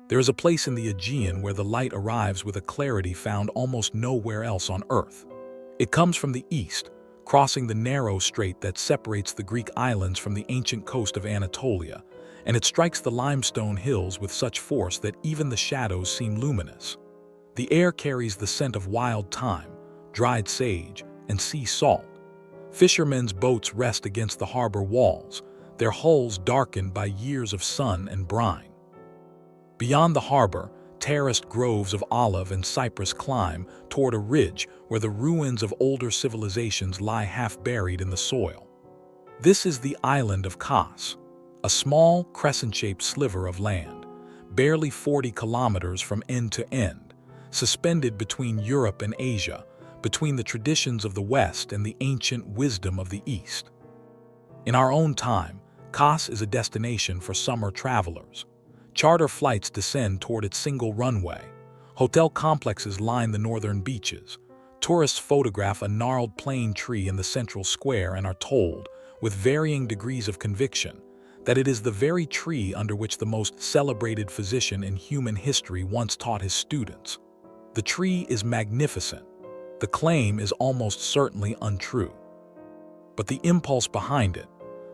There is a place in the Aegean where the light arrives with a clarity found almost nowhere else on Earth. It comes from the east, crossing the narrow strait that separates the Greek islands from the ancient coast of Anatolia, and it strikes the limestone hills with such force that even the shadows seem luminous. The air carries the scent of wild thyme, dried sage, and sea salt. Fishermen's boats rest against the harbor walls, their hulls darkened by years of sun and brine. Beyond the harbor, terraced groves of olive and cypress climb toward a ridge where the ruins of older civilizations lie half buried in the soil. This is the island of Kos, a small, crescent-shaped sliver of land, barely 40 kilometers from end to end, suspended between Europe and Asia, between the traditions of the West and the ancient wisdom of the East. In our own time, Kos is a destination for summer travelers. Charter flights descend toward its single runway. Hotel complexes line the northern beaches. Tourists photograph a gnarled plane tree in the central square and are told, with varying degrees of conviction, that it is the very tree under which the most celebrated physician in human history once taught his students. The tree is magnificent. The claim is almost certainly untrue. But the impulse behind it,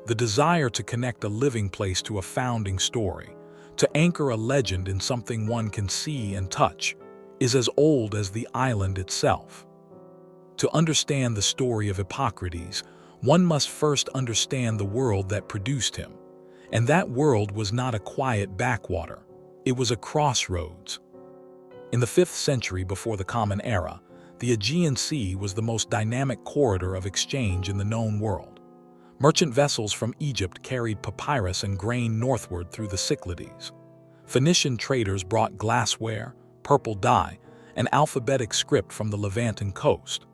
the desire to connect a living place to a founding story, to anchor a legend in something one can see and touch, is as old as the island itself. To understand the story of Hippocrates, one must first understand the world that produced him. And that world was not a quiet backwater. It was a crossroads. In the 5th century before the Common Era, the Aegean Sea was the most dynamic corridor of exchange in the known world. Merchant vessels from Egypt carried papyrus and grain northward through the Cyclades. Phoenician traders brought glassware, purple dye, and alphabetic script from the Levantan coast.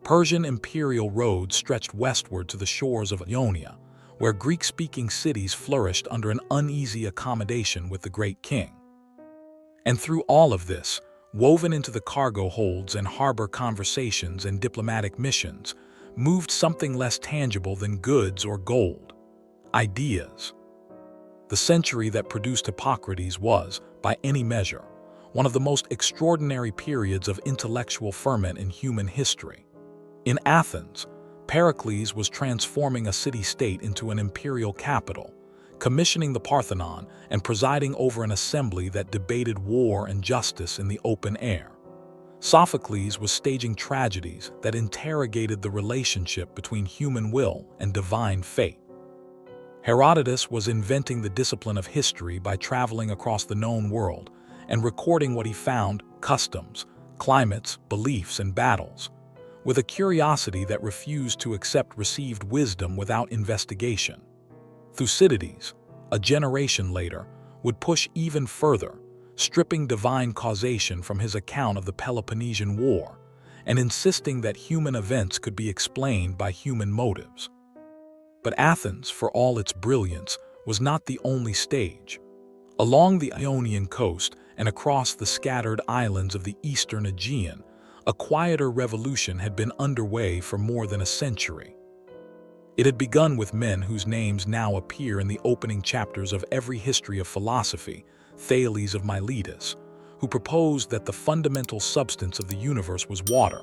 Persian imperial roads stretched westward to the shores of Ionia, where Greek-speaking cities flourished under an uneasy accommodation with the great king. And through all of this, woven into the cargo holds and harbor conversations and diplomatic missions, moved something less tangible than goods or gold: ideas. The century that produced Hippocrates was, by any measure, one of the most extraordinary periods of intellectual ferment in human history. In Athens, Pericles was transforming a city-state into an imperial capital, commissioning the Parthenon and presiding over an assembly that debated war and justice in the open air. Sophocles was staging tragedies that interrogated the relationship between human will and divine fate. Herodotus was inventing the discipline of history by traveling across the known world and recording what he found: customs, climates, beliefs, and battles, with a curiosity that refused to accept received wisdom without investigation. Thucydides, a generation later, would push even further, stripping divine causation from his account of the Peloponnesian War and insisting that human events could be explained by human motives. But Athens, for all its brilliance, was not the only stage. Along the Ionian coast and across the scattered islands of the eastern Aegean, a quieter revolution had been underway for more than a century. It had begun with men whose names now appear in the opening chapters of every history of philosophy: Thales of Miletus, who proposed that the fundamental substance of the universe was water;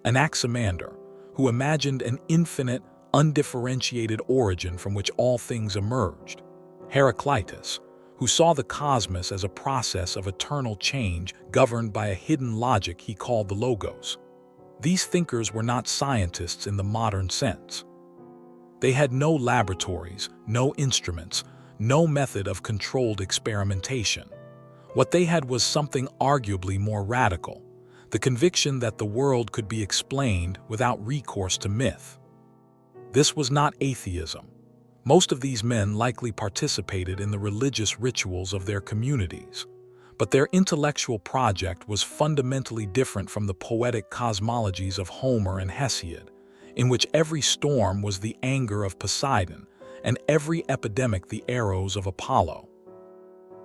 Anaximander, who imagined an infinite, undifferentiated origin from which all things emerged; Heraclitus, who saw the cosmos as a process of eternal change governed by a hidden logic he called the Logos. These thinkers were not scientists in the modern sense. They had no laboratories, no instruments, no method of controlled experimentation. What they had was something arguably more radical: the conviction that the world could be explained without recourse to myth. This was not atheism. Most of these men likely participated in the religious rituals of their communities, but their intellectual project was fundamentally different from the poetic cosmologies of Homer and Hesiod, in which every storm was the anger of Poseidon and every epidemic the arrows of Apollo.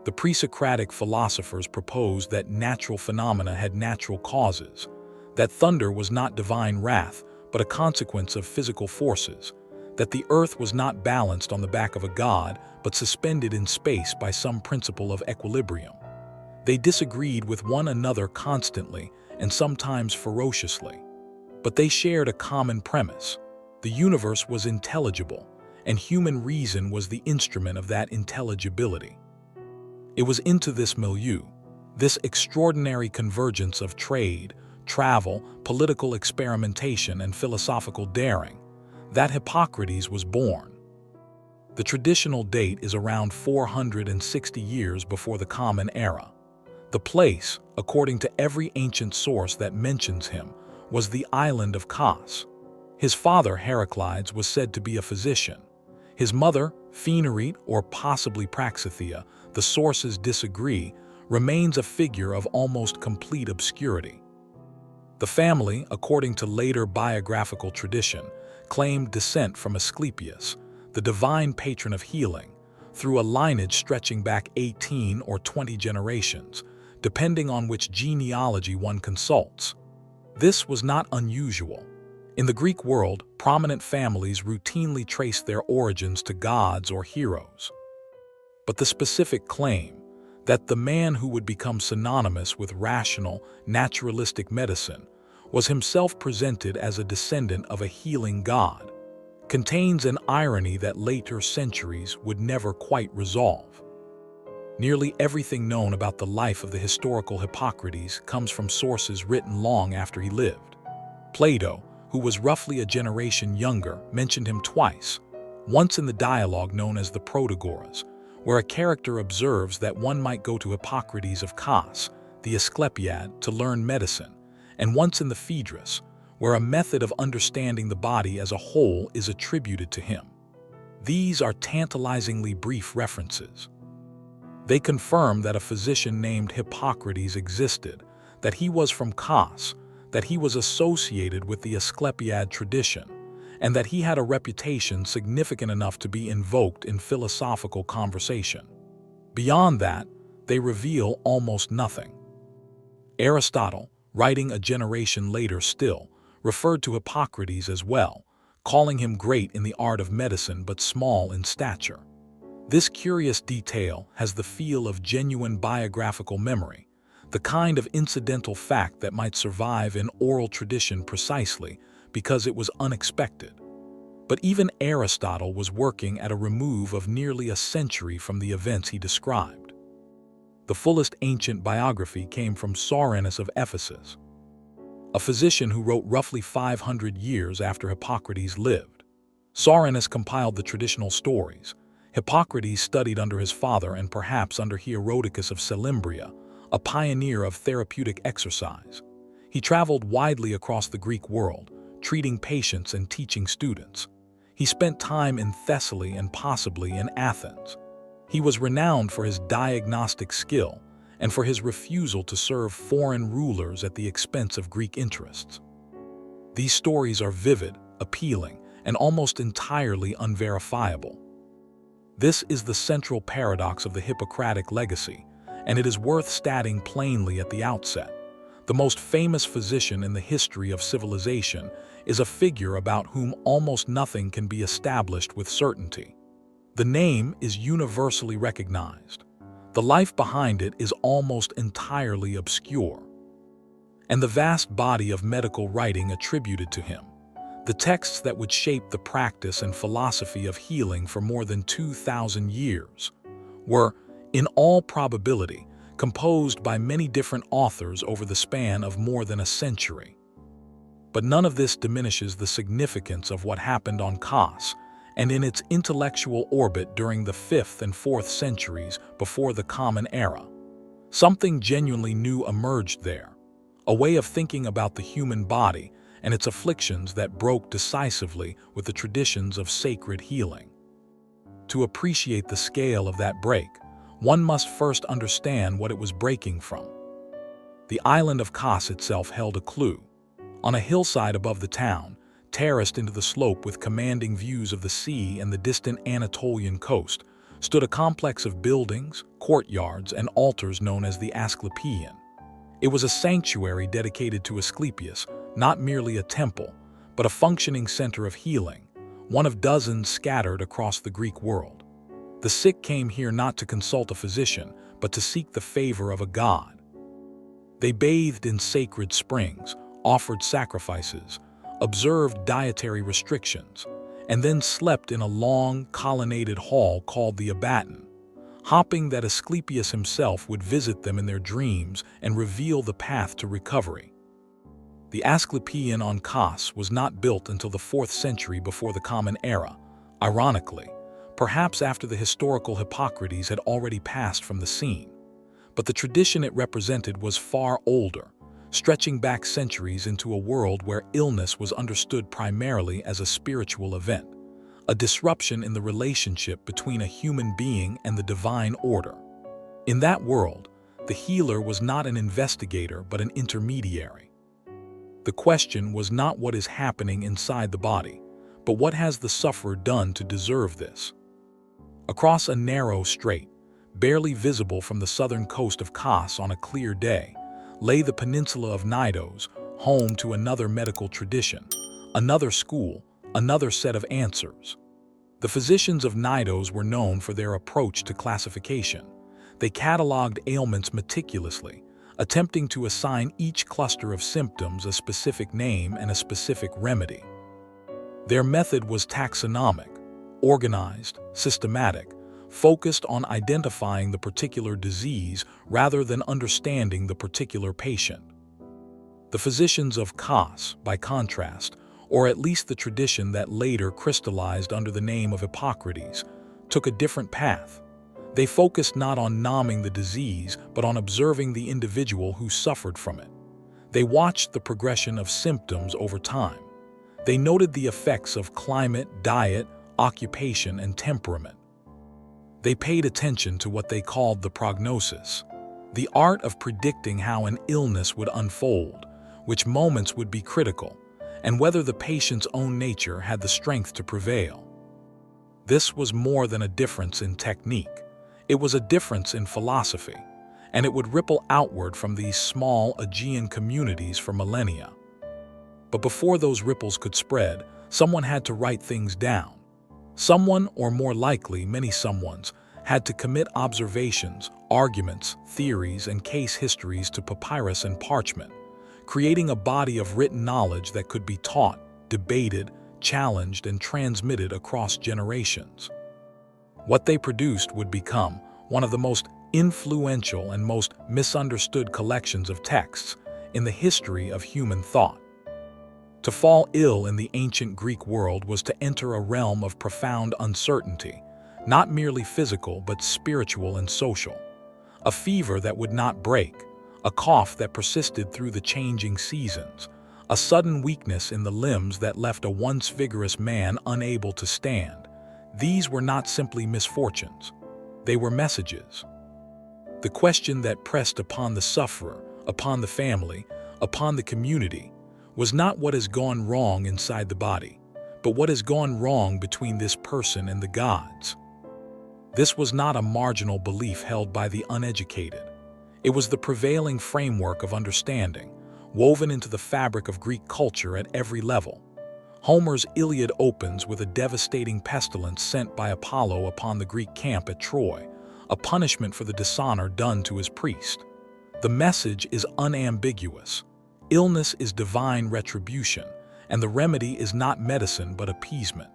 The pre-Socratic philosophers proposed that natural phenomena had natural causes, that thunder was not divine wrath, but a consequence of physical forces, that the earth was not balanced on the back of a god, but suspended in space by some principle of equilibrium. They disagreed with one another constantly and sometimes ferociously. But they shared a common premise. The universe was intelligible, and human reason was the instrument of that intelligibility. It was into this milieu, this extraordinary convergence of trade, travel, political experimentation, and philosophical daring, that Hippocrates was born. The traditional date is around 460 years before the Common Era. The place, according to every ancient source that mentions him, was the island of Kos. His father, Heraclides, was said to be a physician. His mother, Phaenarete or possibly Praxithea, the sources disagree, remains a figure of almost complete obscurity. The family, according to later biographical tradition, claimed descent from Asclepius, the divine patron of healing, through a lineage stretching back 18 or 20 generations, depending on which genealogy one consults. This was not unusual. In the Greek world, prominent families routinely traced their origins to gods or heroes. But the specific claim that the man who would become synonymous with rational, naturalistic medicine was himself presented as a descendant of a healing god contains an irony that later centuries would never quite resolve. Nearly everything known about the life of the historical Hippocrates comes from sources written long after he lived. Plato, who was roughly a generation younger, mentioned him twice, once in the dialogue known as the Protagoras, where a character observes that one might go to Hippocrates of Kos, the Asclepiad, to learn medicine, and once in the Phaedrus, where a method of understanding the body as a whole is attributed to him. These are tantalizingly brief references. They confirm that a physician named Hippocrates existed, that he was from Kos, that he was associated with the Asclepiad tradition, and that he had a reputation significant enough to be invoked in philosophical conversation. Beyond that, they reveal almost nothing. Aristotle, writing a generation later still, referred to Hippocrates as well, calling him great in the art of medicine but small in stature. This curious detail has the feel of genuine biographical memory, the kind of incidental fact that might survive in oral tradition precisely because it was unexpected. But even Aristotle was working at a remove of nearly a century from the events he described. The fullest ancient biography came from Soranus of Ephesus, a physician who wrote roughly 500 years after Hippocrates lived. Soranus compiled the traditional stories. Hippocrates studied under his father and perhaps under Herodotus of Selymbria, a pioneer of therapeutic exercise. He traveled widely across the Greek world, treating patients and teaching students. He spent time in Thessaly and possibly in Athens. He was renowned for his diagnostic skill and for his refusal to serve foreign rulers at the expense of Greek interests. These stories are vivid, appealing, and almost entirely unverifiable. This is the central paradox of the Hippocratic legacy, and it is worth stating plainly at the outset. The most famous physician in the history of civilization is a figure about whom almost nothing can be established with certainty. The name is universally recognized. The life behind it is almost entirely obscure. And the vast body of medical writing attributed to him, the texts that would shape the practice and philosophy of healing for more than 2,000 years, were, in all probability, composed by many different authors over the span of more than a century. But none of this diminishes the significance of what happened on Kos and in its intellectual orbit during the 5th and 4th centuries before the Common Era. Something genuinely new emerged there, a way of thinking about the human body and its afflictions that broke decisively with the traditions of sacred healing. To appreciate the scale of that break, one must first understand what it was breaking from. The island of Kos itself held a clue. On a hillside above the town, terraced into the slope with commanding views of the sea and the distant Anatolian coast, stood a complex of buildings, courtyards, and altars known as the Asclepieion. It was a sanctuary dedicated to Asclepius, not merely a temple, but a functioning center of healing, one of dozens scattered across the Greek world. The sick came here not to consult a physician, but to seek the favor of a god. They bathed in sacred springs, offered sacrifices, observed dietary restrictions, and then slept in a long, colonnaded hall called the Abaton, hoping that Asclepius himself would visit them in their dreams and reveal the path to recovery. The Asclepieion on Kos was not built until the 4th century before the Common Era, ironically, perhaps after the historical Hippocrates had already passed from the scene. But the tradition it represented was far older, stretching back centuries into a world where illness was understood primarily as a spiritual event, a disruption in the relationship between a human being and the divine order. In that world, the healer was not an investigator but an intermediary. The question was not what is happening inside the body, but what has the sufferer done to deserve this? Across a narrow strait, barely visible from the southern coast of Kos on a clear day, lay the peninsula of Knidos, home to another medical tradition, another school, another set of answers. The physicians of Knidos were known for their approach to classification. They cataloged ailments meticulously, attempting to assign each cluster of symptoms a specific name and a specific remedy. Their method was taxonomic, organized, systematic, focused on identifying the particular disease rather than understanding the particular patient. The physicians of Kos, by contrast, or at least the tradition that later crystallized under the name of Hippocrates, took a different path. They focused not on numbing the disease, but on observing the individual who suffered from it. They watched the progression of symptoms over time. They noted the effects of climate, diet, occupation, and temperament. They paid attention to what they called the prognosis, the art of predicting how an illness would unfold, which moments would be critical, and whether the patient's own nature had the strength to prevail. This was more than a difference in technique. It was a difference in philosophy, and it would ripple outward from these small Aegean communities for millennia. But before those ripples could spread, someone had to write things down. Someone, or more likely many someones, had to commit observations, arguments, theories, and case histories to papyrus and parchment, creating a body of written knowledge that could be taught, debated, challenged, and transmitted across generations. What they produced would become one of the most influential and most misunderstood collections of texts in the history of human thought. To fall ill in the ancient Greek world was to enter a realm of profound uncertainty, not merely physical but spiritual and social. A fever that would not break, a cough that persisted through the changing seasons, a sudden weakness in the limbs that left a once vigorous man unable to stand. These were not simply misfortunes. They were messages. The question that pressed upon the sufferer, upon the family, upon the community, was not what has gone wrong inside the body, but what has gone wrong between this person and the gods. This was not a marginal belief held by the uneducated. It was the prevailing framework of understanding, woven into the fabric of Greek culture at every level. Homer's Iliad opens with a devastating pestilence sent by Apollo upon the Greek camp at Troy, a punishment for the dishonor done to his priest. The message is unambiguous. Illness is divine retribution, and the remedy is not medicine but appeasement.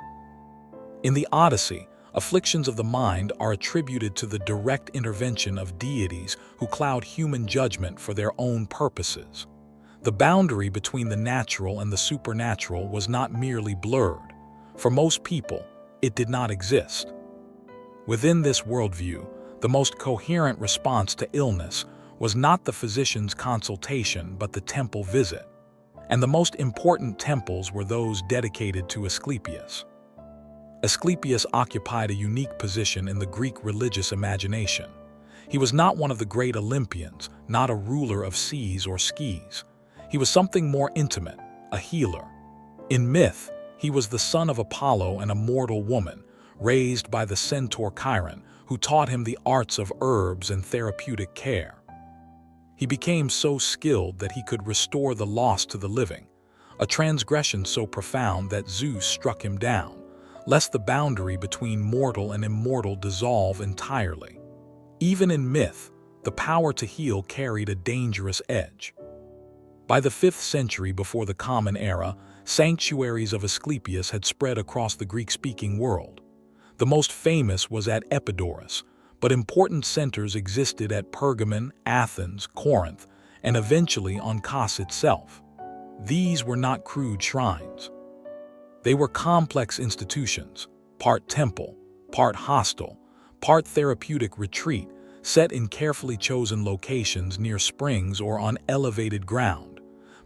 In the Odyssey, afflictions of the mind are attributed to the direct intervention of deities who cloud human judgment for their own purposes. The boundary between the natural and the supernatural was not merely blurred. For most people, it did not exist. Within this worldview, the most coherent response to illness was not the physician's consultation but the temple visit. And the most important temples were those dedicated to Asclepius. Asclepius occupied a unique position in the Greek religious imagination. He was not one of the great Olympians, not a ruler of seas or skis. He was something more intimate, a healer. In myth, he was the son of Apollo and a mortal woman, raised by the centaur Chiron, who taught him the arts of herbs and therapeutic care. He became so skilled that he could restore the lost to the living, a transgression so profound that Zeus struck him down, lest the boundary between mortal and immortal dissolve entirely. Even in myth, the power to heal carried a dangerous edge. By the 5th century before the Common Era, sanctuaries of Asclepius had spread across the Greek-speaking world. The most famous was at Epidaurus, but important centers existed at Pergamon, Athens, Corinth, and eventually on Kos itself. These were not crude shrines. They were complex institutions, part temple, part hostel, part therapeutic retreat, set in carefully chosen locations near springs or on elevated ground,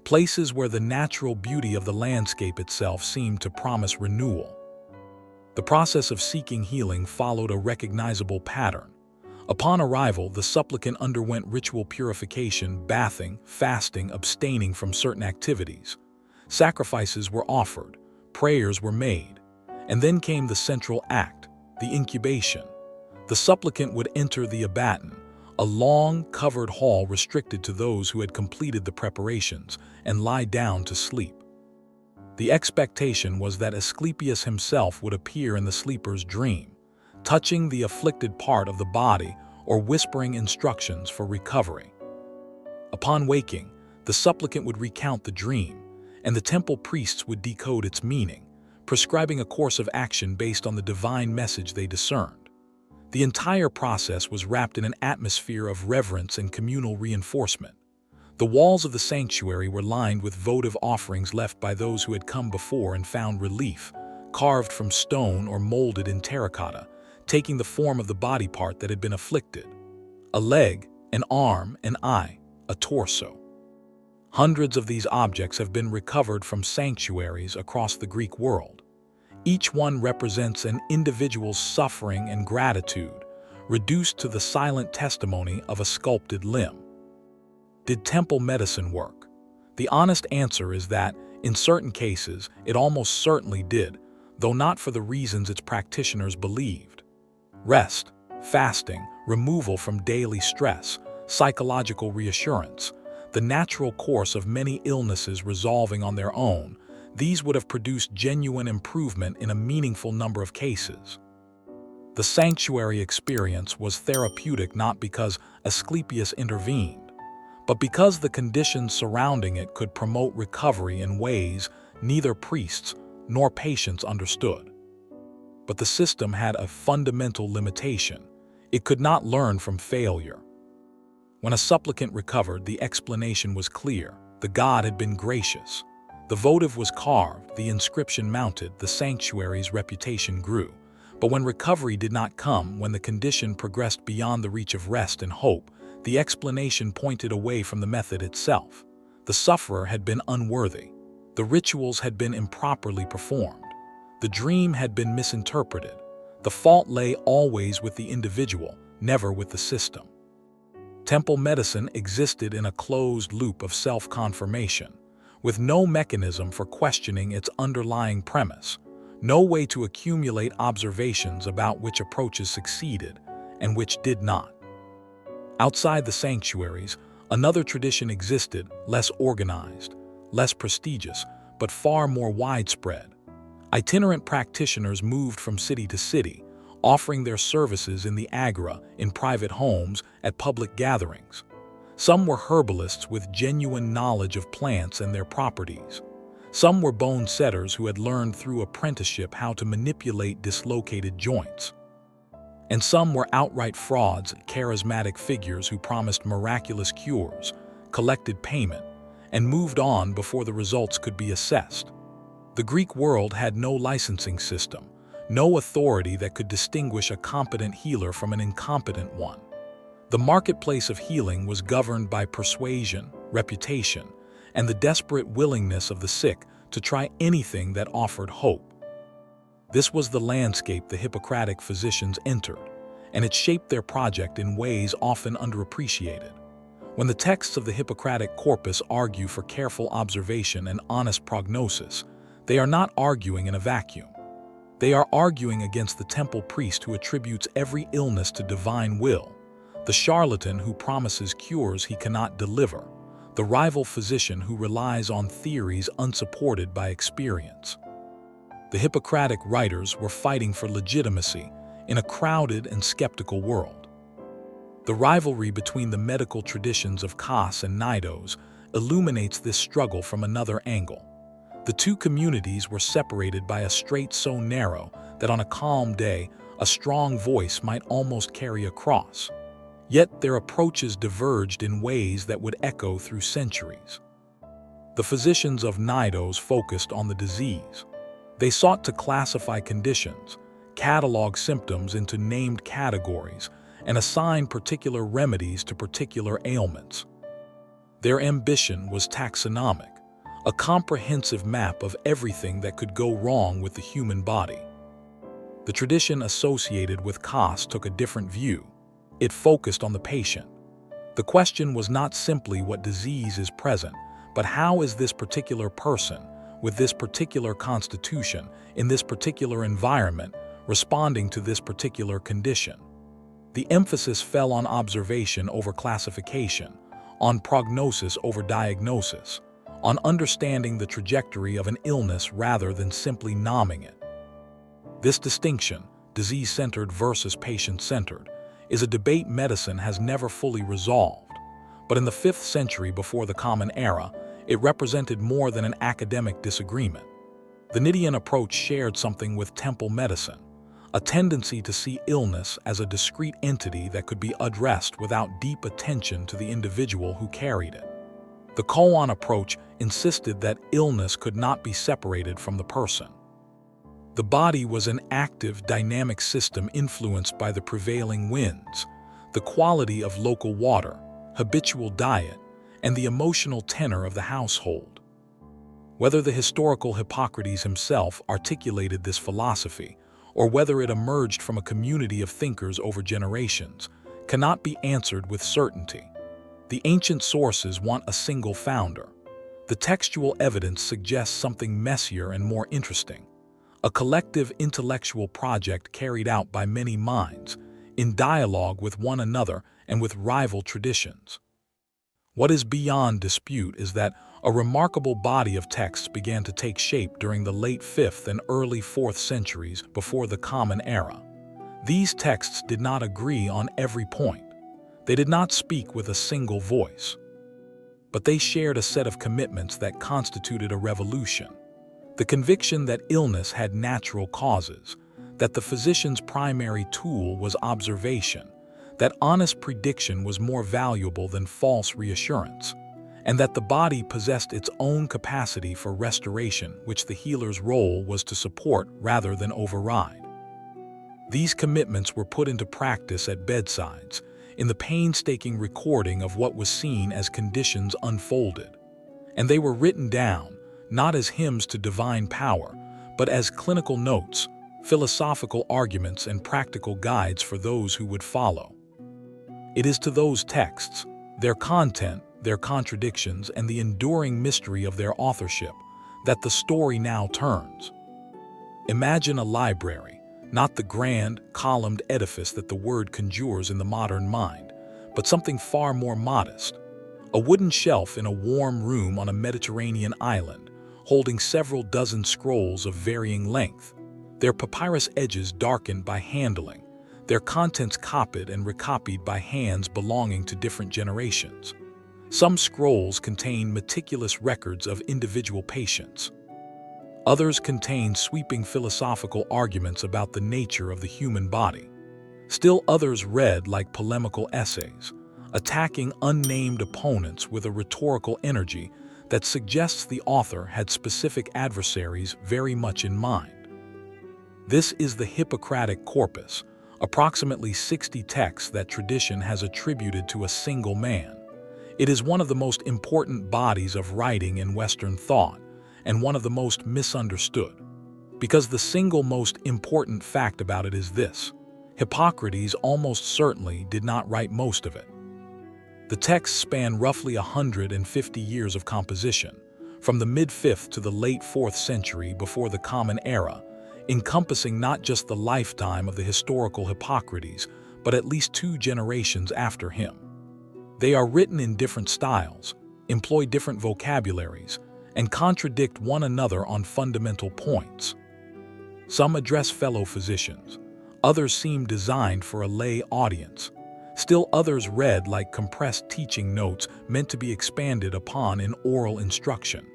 places where the natural beauty of the landscape itself seemed to promise renewal. The process of seeking healing followed a recognizable pattern. Upon arrival, the supplicant underwent ritual purification, bathing, fasting, abstaining from certain activities. Sacrifices were offered, prayers were made, and then came the central act, the incubation. The supplicant would enter the abaton, a long, covered hall restricted to those who had completed the preparations, and lie down to sleep. The expectation was that Asclepius himself would appear in the sleeper's dream, touching the afflicted part of the body or whispering instructions for recovery. Upon waking, the supplicant would recount the dream, and the temple priests would decode its meaning, prescribing a course of action based on the divine message they discerned. The entire process was wrapped in an atmosphere of reverence and communal reinforcement. The walls of the sanctuary were lined with votive offerings left by those who had come before and found relief, carved from stone or molded in terracotta, taking the form of the body part that had been afflicted: a leg, an arm, an eye, a torso. Hundreds of these objects have been recovered from sanctuaries across the Greek world. Each one represents an individual's suffering and gratitude, reduced to the silent testimony of a sculpted limb. Did temple medicine work? The honest answer is that, in certain cases, it almost certainly did, though not for the reasons its practitioners believed. Rest, fasting, removal from daily stress, psychological reassurance, the natural course of many illnesses resolving on their own, these would have produced genuine improvement in a meaningful number of cases. The sanctuary experience was therapeutic not because Asclepius intervened, but because the conditions surrounding it could promote recovery in ways neither priests nor patients understood. But the system had a fundamental limitation. It could not learn from failure. When a supplicant recovered, the explanation was clear. The god had been gracious. The votive was carved, the inscription mounted, the sanctuary's reputation grew. But when recovery did not come, when the condition progressed beyond the reach of rest and hope, the explanation pointed away from the method itself. The sufferer had been unworthy. The rituals had been improperly performed. The dream had been misinterpreted. The fault lay always with the individual, never with the system. Temple medicine existed in a closed loop of self-confirmation, with no mechanism for questioning its underlying premise, no way to accumulate observations about which approaches succeeded and which did not. Outside the sanctuaries, another tradition existed, less organized, less prestigious, but far more widespread. Itinerant practitioners moved from city to city, offering their services in the agora, in private homes, at public gatherings. Some were herbalists with genuine knowledge of plants and their properties. Some were bone setters who had learned through apprenticeship how to manipulate dislocated joints. And some were outright frauds, charismatic figures who promised miraculous cures, collected payment, and moved on before the results could be assessed. The Greek world had no licensing system, no authority that could distinguish a competent healer from an incompetent one. The marketplace of healing was governed by persuasion, reputation, and the desperate willingness of the sick to try anything that offered hope. This was the landscape the Hippocratic physicians entered, and it shaped their project in ways often underappreciated. When the texts of the Hippocratic Corpus argue for careful observation and honest prognosis, they are not arguing in a vacuum. They are arguing against the temple priest who attributes every illness to divine will, the charlatan who promises cures he cannot deliver, the rival physician who relies on theories unsupported by experience. The Hippocratic writers were fighting for legitimacy in a crowded and skeptical world. The rivalry between the medical traditions of Kos and Knidos illuminates this struggle from another angle. The two communities were separated by a strait so narrow that on a calm day, a strong voice might almost carry across. Yet their approaches diverged in ways that would echo through centuries. The physicians of Knidos focused on the disease. They sought to classify conditions, catalog symptoms into named categories, and assign particular remedies to particular ailments. Their ambition was taxonomic, a comprehensive map of everything that could go wrong with the human body. The tradition associated with Kos took a different view. It focused on the patient. The question was not simply what disease is present, but how is this particular person, with this particular constitution, in this particular environment, responding to this particular condition. The emphasis fell on observation over classification, on prognosis over diagnosis, on understanding the trajectory of an illness rather than simply numbing it. This distinction, disease-centered versus patient-centered, is a debate medicine has never fully resolved, but in the 5th century before the Common Era, it represented more than an academic disagreement. The Gnidian approach shared something with temple medicine, a tendency to see illness as a discrete entity that could be addressed without deep attention to the individual who carried it. The koan approach insisted that illness could not be separated from the person. The body was an active, dynamic system influenced by the prevailing winds, the quality of local water, habitual diet, and the emotional tenor of the household. Whether the historical Hippocrates himself articulated this philosophy, or whether it emerged from a community of thinkers over generations, cannot be answered with certainty. The ancient sources want a single founder. The textual evidence suggests something messier and more interesting. A collective intellectual project carried out by many minds, in dialogue with one another and with rival traditions. What is beyond dispute is that a remarkable body of texts began to take shape during the late 5th and early 4th centuries before the Common Era. These texts did not agree on every point. They did not speak with a single voice. But they shared a set of commitments that constituted a revolution. The conviction that illness had natural causes, that the physician's primary tool was observation, that honest prediction was more valuable than false reassurance, and that the body possessed its own capacity for restoration, which the healer's role was to support rather than override. These commitments were put into practice at bedsides, in the painstaking recording of what was seen as conditions unfolded. And they were written down, not as hymns to divine power, but as clinical notes, philosophical arguments, and practical guides for those who would follow. It is to those texts, their content, their contradictions, and the enduring mystery of their authorship, that the story now turns. Imagine a library, not the grand, columned edifice that the word conjures in the modern mind, but something far more modest. A wooden shelf in a warm room on a Mediterranean island, holding several dozen scrolls of varying length, their papyrus edges darkened by handling, their contents copied and recopied by hands belonging to different generations. Some scrolls contain meticulous records of individual patients. Others contain sweeping philosophical arguments about the nature of the human body. Still others read like polemical essays, attacking unnamed opponents with a rhetorical energy that suggests the author had specific adversaries very much in mind. This is the Hippocratic Corpus, approximately 60 texts that tradition has attributed to a single man. It is one of the most important bodies of writing in Western thought, and one of the most misunderstood. Because the single most important fact about it is this: Hippocrates almost certainly did not write most of it. The texts span roughly 150 years of composition, from the mid-5th to the late 4th century before the Common Era, encompassing not just the lifetime of the historical Hippocrates, but at least 2 generations after him. They are written in different styles, employ different vocabularies, and contradict one another on fundamental points. Some address fellow physicians, others seem designed for a lay audience. Still others read like compressed teaching notes meant to be expanded upon in oral instruction.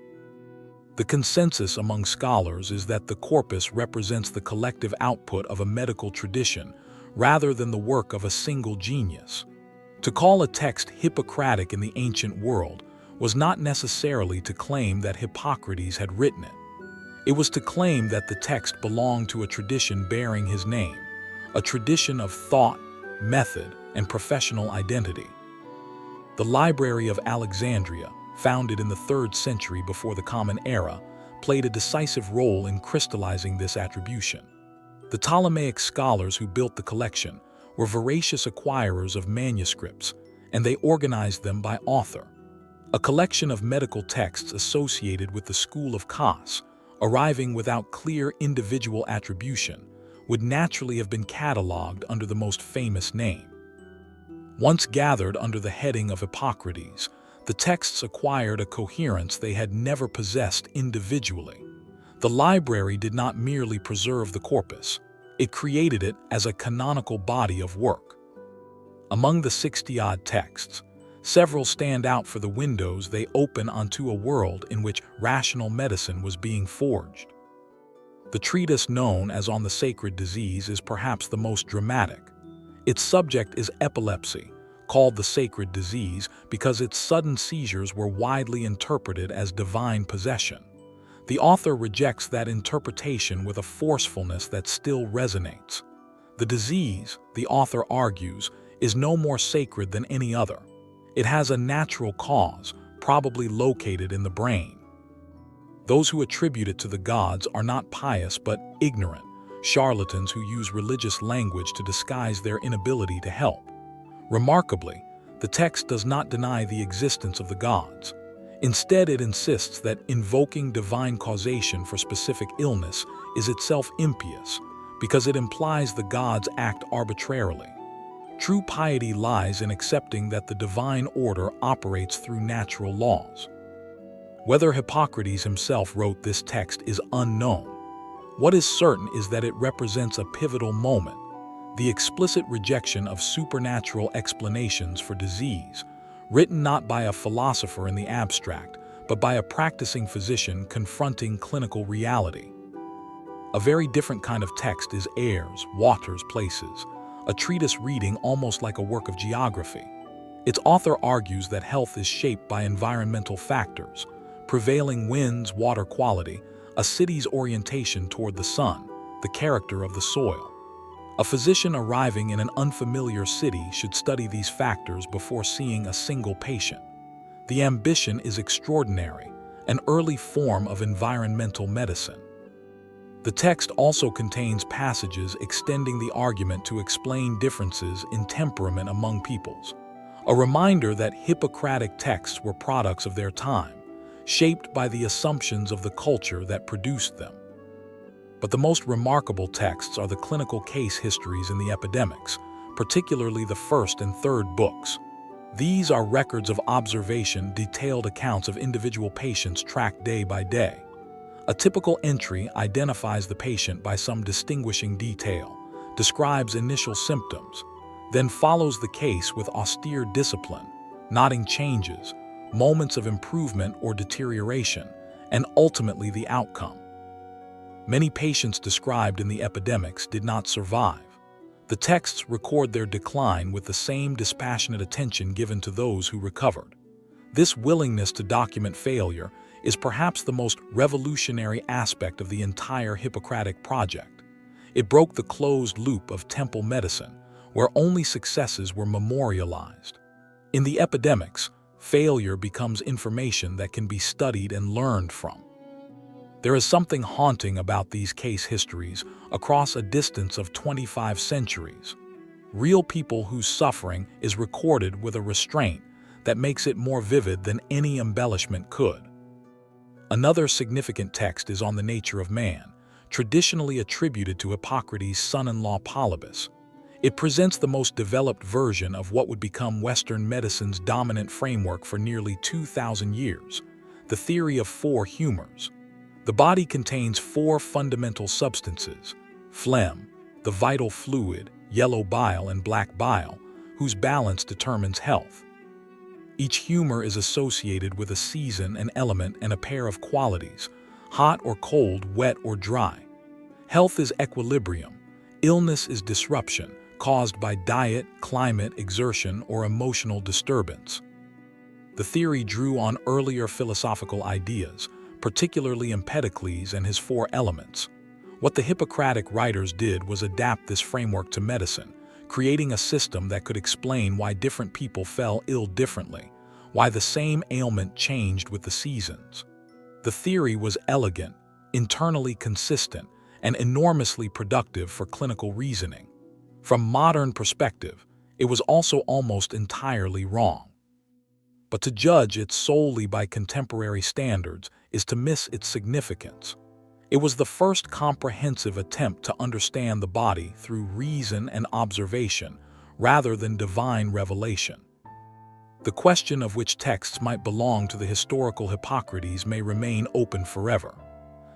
The consensus among scholars is that the corpus represents the collective output of a medical tradition rather than the work of a single genius. To call a text Hippocratic in the ancient world was not necessarily to claim that Hippocrates had written it. It was to claim that the text belonged to a tradition bearing his name, a tradition of thought, method, and professional identity. The Library of Alexandria, founded in the 3rd century before the Common Era, played a decisive role in crystallizing this attribution. The Ptolemaic scholars who built the collection were voracious acquirers of manuscripts, and they organized them by author. A collection of medical texts associated with the school of Kos, arriving without clear individual attribution, would naturally have been cataloged under the most famous name. Once gathered under the heading of Hippocrates, the texts acquired a coherence they had never possessed individually. The library did not merely preserve the corpus, it created it as a canonical body of work. Among the 60-odd texts, several stand out for the windows they open onto a world in which rational medicine was being forged. The treatise known as On the Sacred Disease is perhaps the most dramatic. Its subject is epilepsy, called the sacred disease because its sudden seizures were widely interpreted as divine possession. The author rejects that interpretation with a forcefulness that still resonates. The disease, the author argues, is no more sacred than any other. It has a natural cause, probably located in the brain. Those who attribute it to the gods are not pious but ignorant, charlatans who use religious language to disguise their inability to help. Remarkably, the text does not deny the existence of the gods. Instead, it insists that invoking divine causation for specific illness is itself impious, because it implies the gods act arbitrarily. True piety lies in accepting that the divine order operates through natural laws. Whether Hippocrates himself wrote this text is unknown. What is certain is that it represents a pivotal moment, the explicit rejection of supernatural explanations for disease, written not by a philosopher in the abstract, but by a practicing physician confronting clinical reality. A very different kind of text is Airs, Waters, Places, a treatise reading almost like a work of geography. Its author argues that health is shaped by environmental factors, prevailing winds, water quality, a city's orientation toward the sun, the character of the soil. A physician arriving in an unfamiliar city should study these factors before seeing a single patient. The ambition is extraordinary, an early form of environmental medicine. The text also contains passages extending the argument to explain differences in temperament among peoples, a reminder that Hippocratic texts were products of their time, shaped by the assumptions of the culture that produced them. But the most remarkable texts are the clinical case histories in the epidemics, particularly the 1st and 3rd books. These are records of observation, detailed accounts of individual patients tracked day by day. A typical entry identifies the patient by some distinguishing detail, describes initial symptoms, then follows the case with austere discipline, noting changes, moments of improvement or deterioration, and ultimately the outcome. Many patients described in the epidemics did not survive. The texts record their decline with the same dispassionate attention given to those who recovered. This willingness to document failure is perhaps the most revolutionary aspect of the entire Hippocratic project. It broke the closed loop of temple medicine, where only successes were memorialized. In the epidemics, failure becomes information that can be studied and learned from. There is something haunting about these case histories across a distance of 25 centuries. Real people whose suffering is recorded with a restraint that makes it more vivid than any embellishment could. Another significant text is On the Nature of Man, traditionally attributed to Hippocrates' son-in-law Polybus. It presents the most developed version of what would become Western medicine's dominant framework for nearly 2,000 years, the theory of 4 humors. The body contains 4 fundamental substances: phlegm, the vital fluid, yellow bile, and black bile, whose balance determines health. Each humor is associated with a season, an element, and a pair of qualities: hot or cold, wet or dry. Health is equilibrium. Illness is disruption, caused by diet, climate, exertion, or emotional disturbance. The theory drew on earlier philosophical ideas, particularly Empedocles and his four elements. What the Hippocratic writers did was adapt this framework to medicine, creating a system that could explain why different people fell ill differently, why the same ailment changed with the seasons. The theory was elegant, internally consistent, and enormously productive for clinical reasoning. From modern perspective, it was also almost entirely wrong. But to judge it solely by contemporary standards is to miss its significance. It was the first comprehensive attempt to understand the body through reason and observation, rather than divine revelation. The question of which texts might belong to the historical Hippocrates may remain open forever.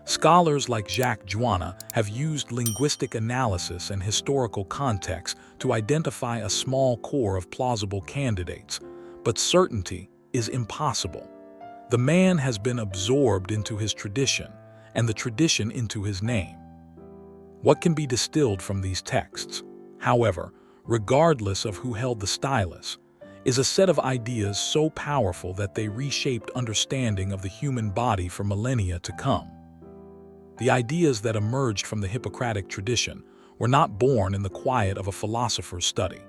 Scholars like Jacques Joanna have used linguistic analysis and historical context to identify a small core of plausible candidates, but certainty is impossible. The man has been absorbed into his tradition, and the tradition into his name. What can be distilled from these texts, however, regardless of who held the stylus, is a set of ideas so powerful that they reshaped understanding of the human body for millennia to come. The ideas that emerged from the Hippocratic tradition were not born in the quiet of a philosopher's study.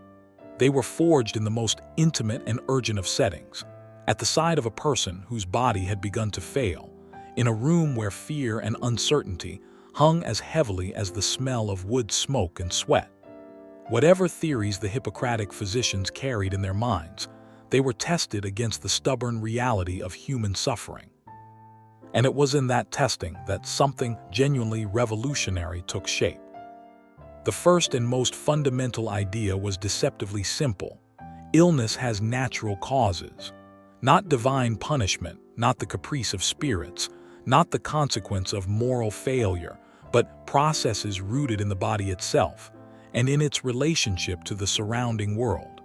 They were forged in the most intimate and urgent of settings, at the side of a person whose body had begun to fail, in a room where fear and uncertainty hung as heavily as the smell of wood smoke and sweat. Whatever theories the Hippocratic physicians carried in their minds, they were tested against the stubborn reality of human suffering. And it was in that testing that something genuinely revolutionary took shape. The first and most fundamental idea was deceptively simple. Illness has natural causes. Not divine punishment, not the caprice of spirits, not the consequence of moral failure, but processes rooted in the body itself and in its relationship to the surrounding world.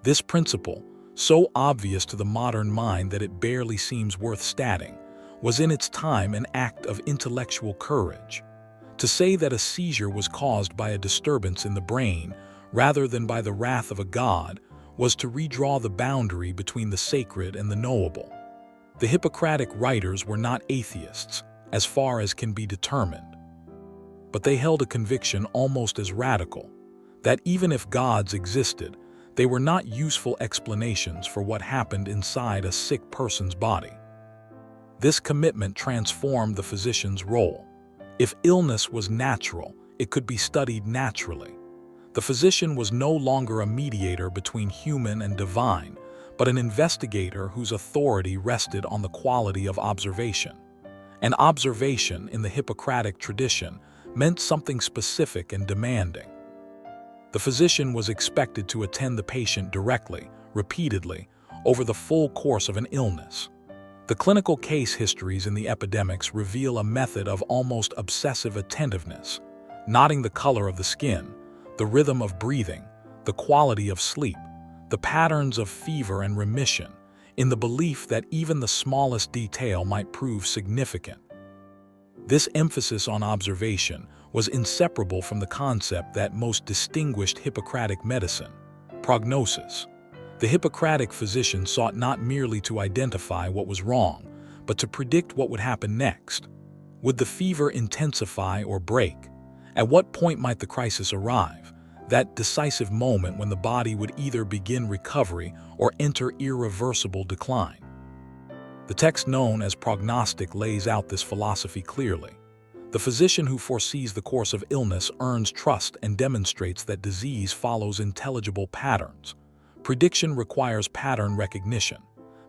This principle, so obvious to the modern mind that it barely seems worth stating, was in its time an act of intellectual courage. To say that a seizure was caused by a disturbance in the brain rather than by the wrath of a god was to redraw the boundary between the sacred and the knowable. The Hippocratic writers were not atheists, as far as can be determined. But they held a conviction almost as radical, that even if gods existed, they were not useful explanations for what happened inside a sick person's body. This commitment transformed the physician's role. If illness was natural, it could be studied naturally. The physician was no longer a mediator between human and divine, but an investigator whose authority rested on the quality of observation. And observation in the Hippocratic tradition meant something specific and demanding. The physician was expected to attend the patient directly, repeatedly, over the full course of an illness. The clinical case histories in the epidemics reveal a method of almost obsessive attentiveness, noting the color of the skin, the rhythm of breathing, the quality of sleep, the patterns of fever and remission, in the belief that even the smallest detail might prove significant. This emphasis on observation was inseparable from the concept that most distinguished Hippocratic medicine: prognosis. The Hippocratic physician sought not merely to identify what was wrong, but to predict what would happen next. Would the fever intensify or break? At what point might the crisis arrive? That decisive moment when the body would either begin recovery or enter irreversible decline. The text known as prognostic lays out this philosophy clearly. The physician who foresees the course of illness earns trust and demonstrates that disease follows intelligible patterns. Prediction requires pattern recognition.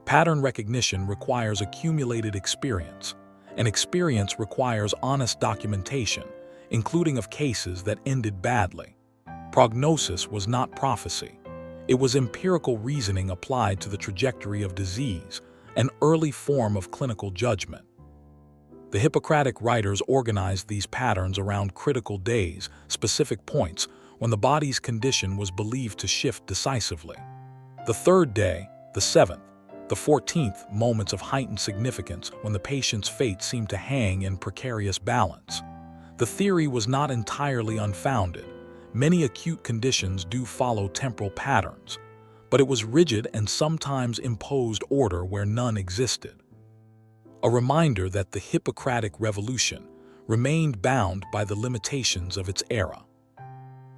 Pattern recognition requires accumulated experience. And experience requires honest documentation, including of cases that ended badly. Prognosis was not prophecy. It was empirical reasoning applied to the trajectory of disease, an early form of clinical judgment. The Hippocratic writers organized these patterns around critical days, specific points, when the body's condition was believed to shift decisively. The third day, the seventh, the 14th, moments of heightened significance when the patient's fate seemed to hang in precarious balance. The theory was not entirely unfounded. Many acute conditions do follow temporal patterns, but it was rigid and sometimes imposed order where none existed. A reminder that the Hippocratic revolution remained bound by the limitations of its era.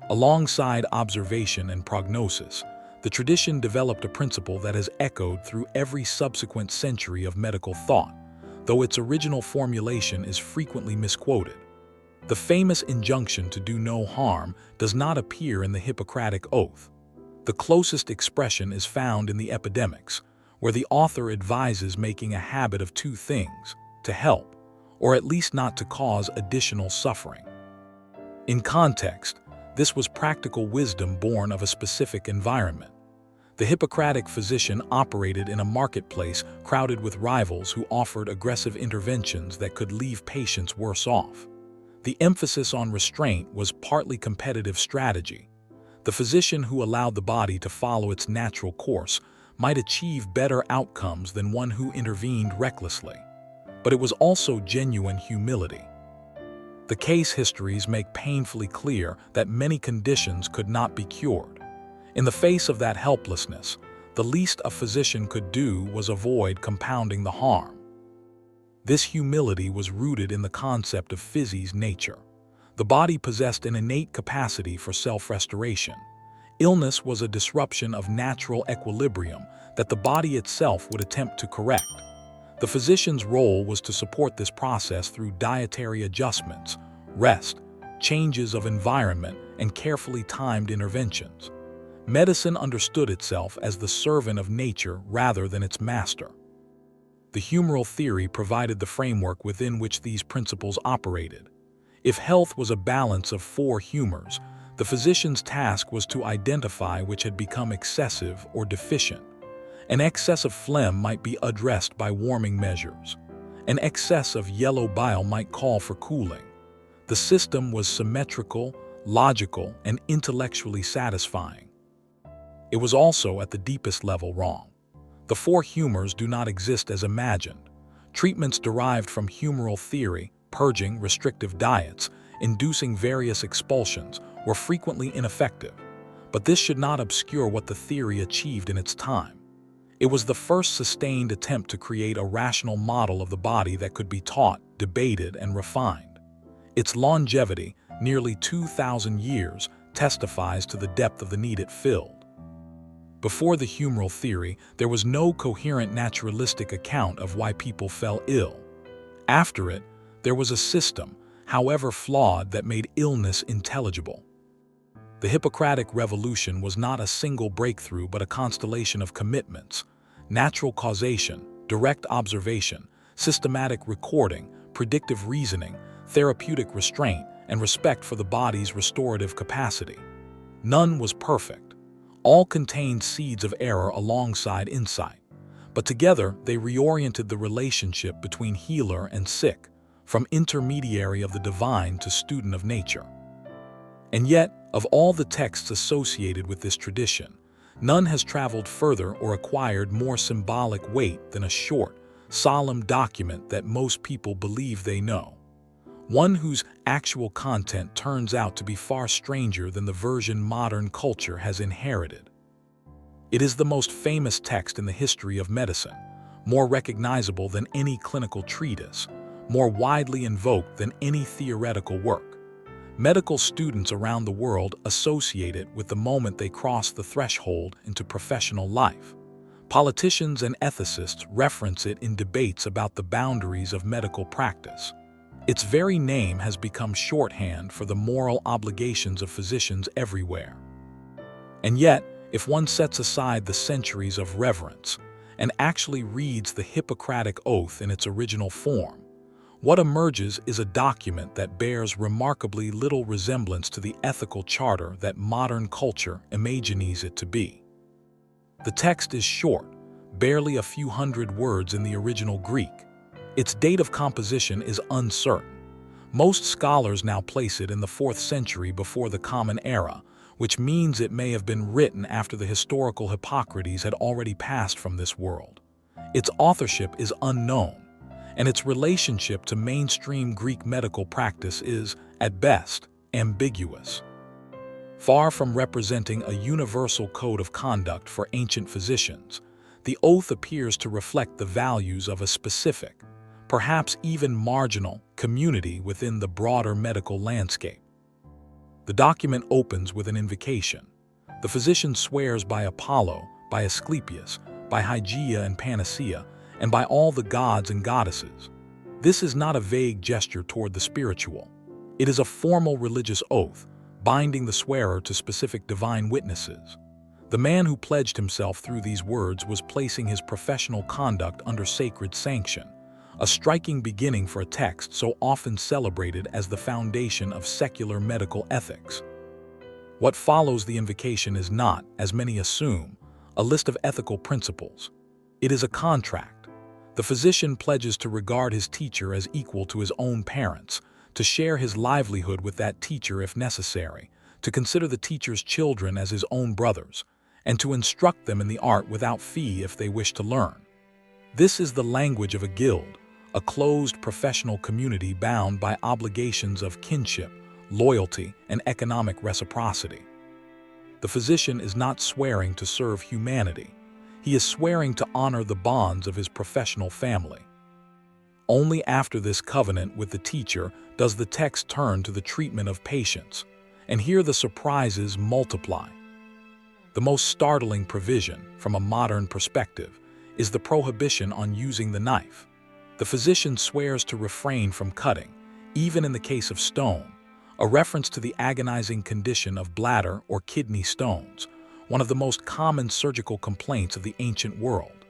Alongside observation and prognosis, the tradition developed a principle that has echoed through every subsequent century of medical thought, though its original formulation is frequently misquoted. The famous injunction to do no harm does not appear in the Hippocratic Oath. The closest expression is found in the Epidemics, where the author advises making a habit of two things: to help, or at least not to cause additional suffering. In context, this was practical wisdom born of a specific environment. The Hippocratic physician operated in a marketplace crowded with rivals who offered aggressive interventions that could leave patients worse off. The emphasis on restraint was partly competitive strategy. The physician who allowed the body to follow its natural course might achieve better outcomes than one who intervened recklessly. But it was also genuine humility. The case histories make painfully clear that many conditions could not be cured. In the face of that helplessness, the least a physician could do was avoid compounding the harm. This humility was rooted in the concept of physis nature. The body possessed an innate capacity for self-restoration. Illness was a disruption of natural equilibrium that the body itself would attempt to correct. The physician's role was to support this process through dietary adjustments, rest, changes of environment, and carefully timed interventions. Medicine understood itself as the servant of nature rather than its master. The humoral theory provided the framework within which these principles operated. If health was a balance of four humors, the physician's task was to identify which had become excessive or deficient. An excess of phlegm might be addressed by warming measures. An excess of yellow bile might call for cooling. The system was symmetrical, logical, and intellectually satisfying. It was also at the deepest level wrong. The four humors do not exist as imagined. Treatments derived from humoral theory, purging, restrictive diets, inducing various expulsions, were frequently ineffective. But this should not obscure what the theory achieved in its time. It was the first sustained attempt to create a rational model of the body that could be taught, debated, and refined. Its longevity, nearly 2,000 years, testifies to the depth of the need it filled. Before the humoral theory, there was no coherent naturalistic account of why people fell ill. After it, there was a system, however flawed, that made illness intelligible. The Hippocratic revolution was not a single breakthrough but a constellation of commitments: natural causation, direct observation, systematic recording, predictive reasoning, therapeutic restraint, and respect for the body's restorative capacity. None was perfect. All contained seeds of error alongside insight, but together they reoriented the relationship between healer and sick, from intermediary of the divine to student of nature. And yet, of all the texts associated with this tradition, none has traveled further or acquired more symbolic weight than a short, solemn document that most people believe they know. One whose actual content turns out to be far stranger than the version modern culture has inherited. It is the most famous text in the history of medicine, more recognizable than any clinical treatise, more widely invoked than any theoretical work. Medical students around the world associate it with the moment they cross the threshold into professional life. Politicians and ethicists reference it in debates about the boundaries of medical practice. Its very name has become shorthand for the moral obligations of physicians everywhere. And yet, if one sets aside the centuries of reverence and actually reads the Hippocratic Oath in its original form, what emerges is a document that bears remarkably little resemblance to the ethical charter that modern culture imagines it to be. The text is short, barely a few hundred words in the original Greek. Its date of composition is uncertain. Most scholars now place it in the 4th century before the Common Era, which means it may have been written after the historical Hippocrates had already passed from this world. Its authorship is unknown, and its relationship to mainstream Greek medical practice is, at best, ambiguous. Far from representing a universal code of conduct for ancient physicians, the oath appears to reflect the values of a specific, perhaps even marginal, community within the broader medical landscape. The document opens with an invocation. The physician swears by Apollo, by Asclepius, by Hygeia and Panacea, and by all the gods and goddesses. This is not a vague gesture toward the spiritual. It is a formal religious oath, binding the swearer to specific divine witnesses. The man who pledged himself through these words was placing his professional conduct under sacred sanction, a striking beginning for a text so often celebrated as the foundation of secular medical ethics. What follows the invocation is not, as many assume, a list of ethical principles. It is a contract. The physician pledges to regard his teacher as equal to his own parents, to share his livelihood with that teacher if necessary, to consider the teacher's children as his own brothers, and to instruct them in the art without fee if they wish to learn. This is the language of a guild, a closed professional community bound by obligations of kinship, loyalty, and economic reciprocity. The physician is not swearing to serve humanity. He is swearing to honor the bonds of his professional family. Only after this covenant with the teacher does the text turn to the treatment of patients, and here the surprises multiply. The most startling provision, from a modern perspective, is the prohibition on using the knife. The physician swears to refrain from cutting, even in the case of stone, a reference to the agonizing condition of bladder or kidney stones, one of the most common surgical complaints of the ancient world.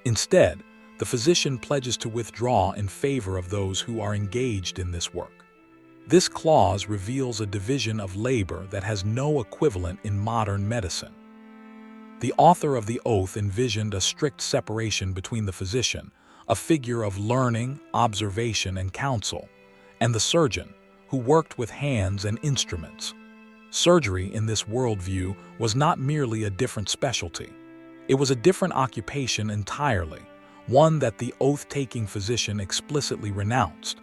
Instead, the physician pledges to withdraw in favor of those who are engaged in this work. This clause reveals a division of labor that has no equivalent in modern medicine. The author of the oath envisioned a strict separation between the physician, a figure of learning, observation, and counsel, and the surgeon, who worked with hands and instruments. Surgery in this worldview was not merely a different specialty. It was a different occupation entirely, one that the oath-taking physician explicitly renounced.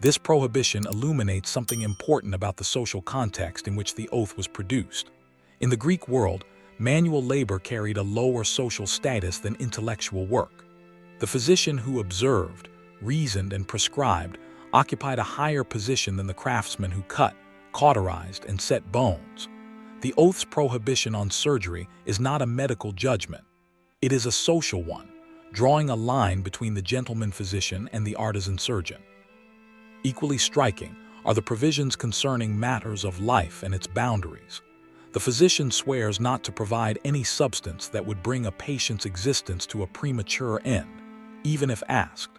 This prohibition illuminates something important about the social context in which the oath was produced. In the Greek world, manual labor carried a lower social status than intellectual work. The physician who observed, reasoned, and prescribed occupied a higher position than the craftsman who cut, cauterized, and set bones. The oath's prohibition on surgery is not a medical judgment. It is a social one, drawing a line between the gentleman physician and the artisan surgeon. Equally striking are the provisions concerning matters of life and its boundaries. The physician swears not to provide any substance that would bring a patient's existence to a premature end, even if asked.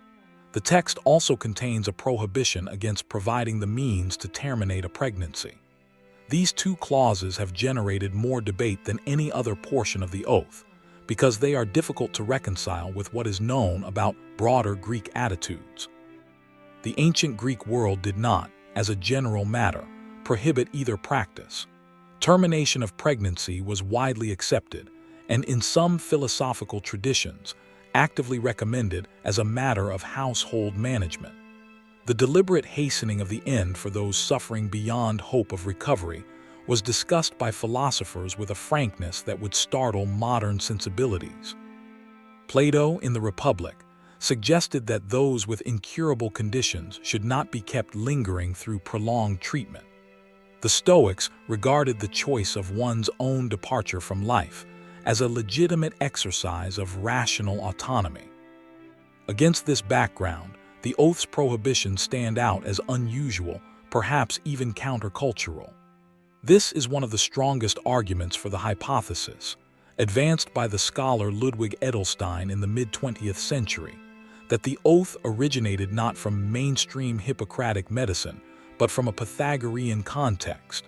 The text also contains a prohibition against providing the means to terminate a pregnancy. These two clauses have generated more debate than any other portion of the oath, because they are difficult to reconcile with what is known about broader Greek attitudes. The ancient Greek world did not, as a general matter, prohibit either practice. Termination of pregnancy was widely accepted, and in some philosophical traditions, actively recommended as a matter of household management. The deliberate hastening of the end for those suffering beyond hope of recovery was discussed by philosophers with a frankness that would startle modern sensibilities. Plato, in the Republic, suggested that those with incurable conditions should not be kept lingering through prolonged treatment. The Stoics regarded the choice of one's own departure from life as a legitimate exercise of rational autonomy. Against this background, the oath's prohibitions stand out as unusual, perhaps even countercultural. This is one of the strongest arguments for the hypothesis, advanced by the scholar Ludwig Edelstein in the mid-20th century, that the oath originated not from mainstream Hippocratic medicine, but from a Pythagorean context.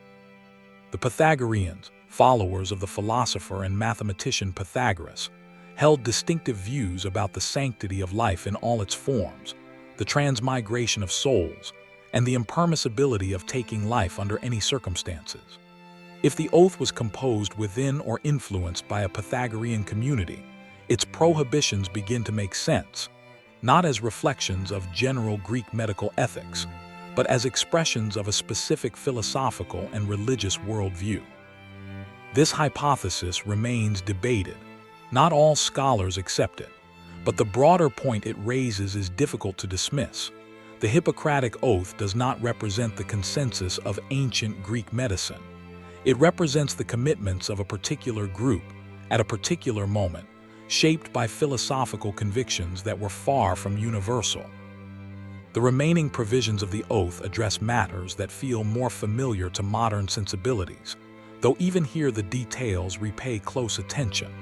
The Pythagoreans, followers of the philosopher and mathematician Pythagoras, held distinctive views about the sanctity of life in all its forms, the transmigration of souls, and the impermissibility of taking life under any circumstances. If the oath was composed within or influenced by a Pythagorean community, its prohibitions begin to make sense, not as reflections of general Greek medical ethics, but as expressions of a specific philosophical and religious worldview. This hypothesis remains debated. Not all scholars accept it, but the broader point it raises is difficult to dismiss. The Hippocratic Oath does not represent the consensus of ancient Greek medicine. It represents the commitments of a particular group at a particular moment, shaped by philosophical convictions that were far from universal. The remaining provisions of the oath address matters that feel more familiar to modern sensibilities, though even here the details repay close attention.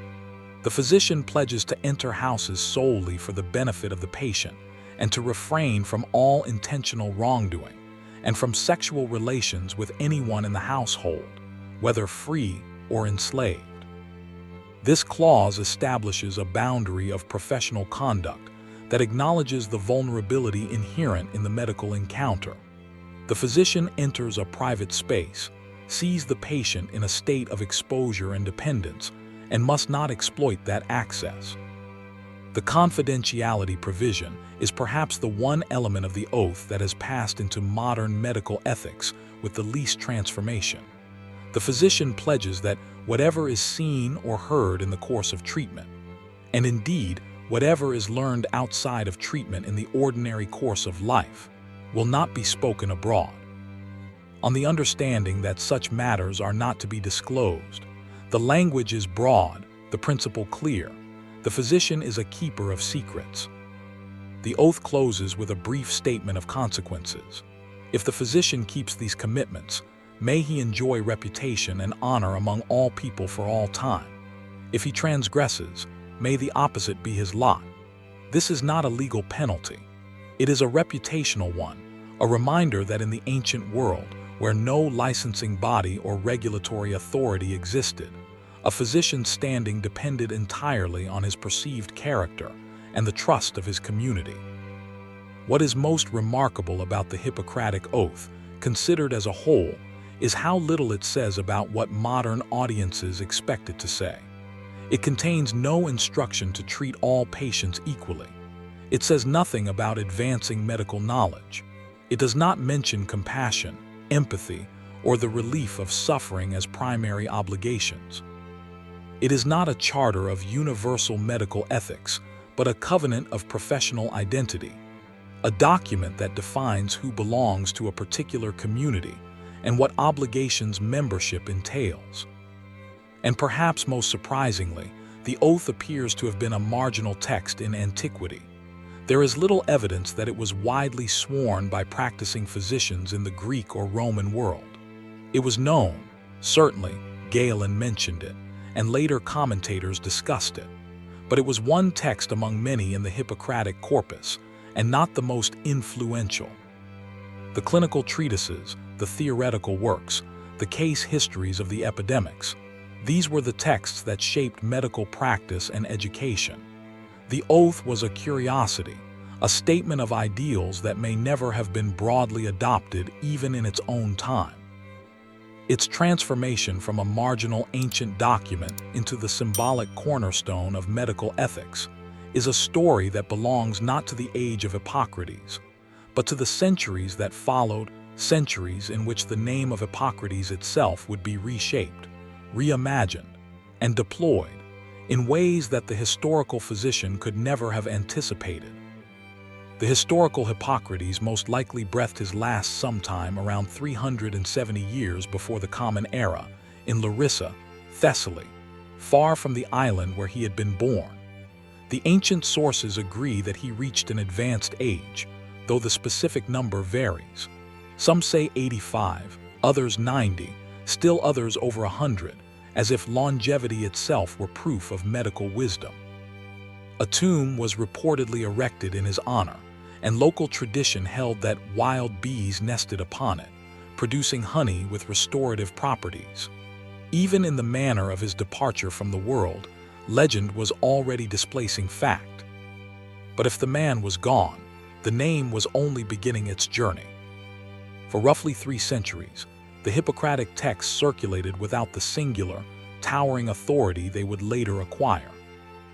The physician pledges to enter houses solely for the benefit of the patient and to refrain from all intentional wrongdoing and from sexual relations with anyone in the household, whether free or enslaved. This clause establishes a boundary of professional conduct that acknowledges the vulnerability inherent in the medical encounter. The physician enters a private space, sees the patient in a state of exposure and dependence, and must not exploit that access. The confidentiality provision is perhaps the one element of the oath that has passed into modern medical ethics with the least transformation. The physician pledges that whatever is seen or heard in the course of treatment, and indeed whatever is learned outside of treatment in the ordinary course of life, will not be spoken abroad. On the understanding that such matters are not to be disclosed, the language is broad, the principle clear. The physician is a keeper of secrets. The oath closes with a brief statement of consequences. If the physician keeps these commitments, may he enjoy reputation and honor among all people for all time. If he transgresses, may the opposite be his lot. This is not a legal penalty. It is a reputational one, a reminder that in the ancient world, where no licensing body or regulatory authority existed, a physician's standing depended entirely on his perceived character and the trust of his community. What is most remarkable about the Hippocratic Oath, considered as a whole, is how little it says about what modern audiences expect it to say. It contains no instruction to treat all patients equally. It says nothing about advancing medical knowledge. It does not mention compassion, empathy, or the relief of suffering as primary obligations. It is not a charter of universal medical ethics, but a covenant of professional identity, a document that defines who belongs to a particular community and what obligations membership entails. And perhaps most surprisingly, the oath appears to have been a marginal text in antiquity. There is little evidence that it was widely sworn by practicing physicians in the Greek or Roman world. It was known, certainly, Galen mentioned it, and later commentators discussed it, but it was one text among many in the Hippocratic Corpus, and not the most influential. The clinical treatises, the theoretical works, the case histories of the epidemics, these were the texts that shaped medical practice and education. The oath was a curiosity, a statement of ideals that may never have been broadly adopted even in its own time. Its transformation from a marginal ancient document into the symbolic cornerstone of medical ethics is a story that belongs not to the age of Hippocrates, but to the centuries that followed, centuries in which the name of Hippocrates itself would be reshaped, reimagined, and deployed in ways that the historical physician could never have anticipated. The historical Hippocrates most likely breathed his last sometime around 370 years before the Common Era in Larissa, Thessaly, far from the island where he had been born. The ancient sources agree that he reached an advanced age, though the specific number varies. Some say 85, others 90, still others over 100, as if longevity itself were proof of medical wisdom. A tomb was reportedly erected in his honor, and local tradition held that wild bees nested upon it, producing honey with restorative properties. Even in the manner of his departure from the world, legend was already displacing fact. But if the man was gone, the name was only beginning its journey. For roughly 3 centuries, The Hippocratic texts circulated without the singular, towering authority they would later acquire.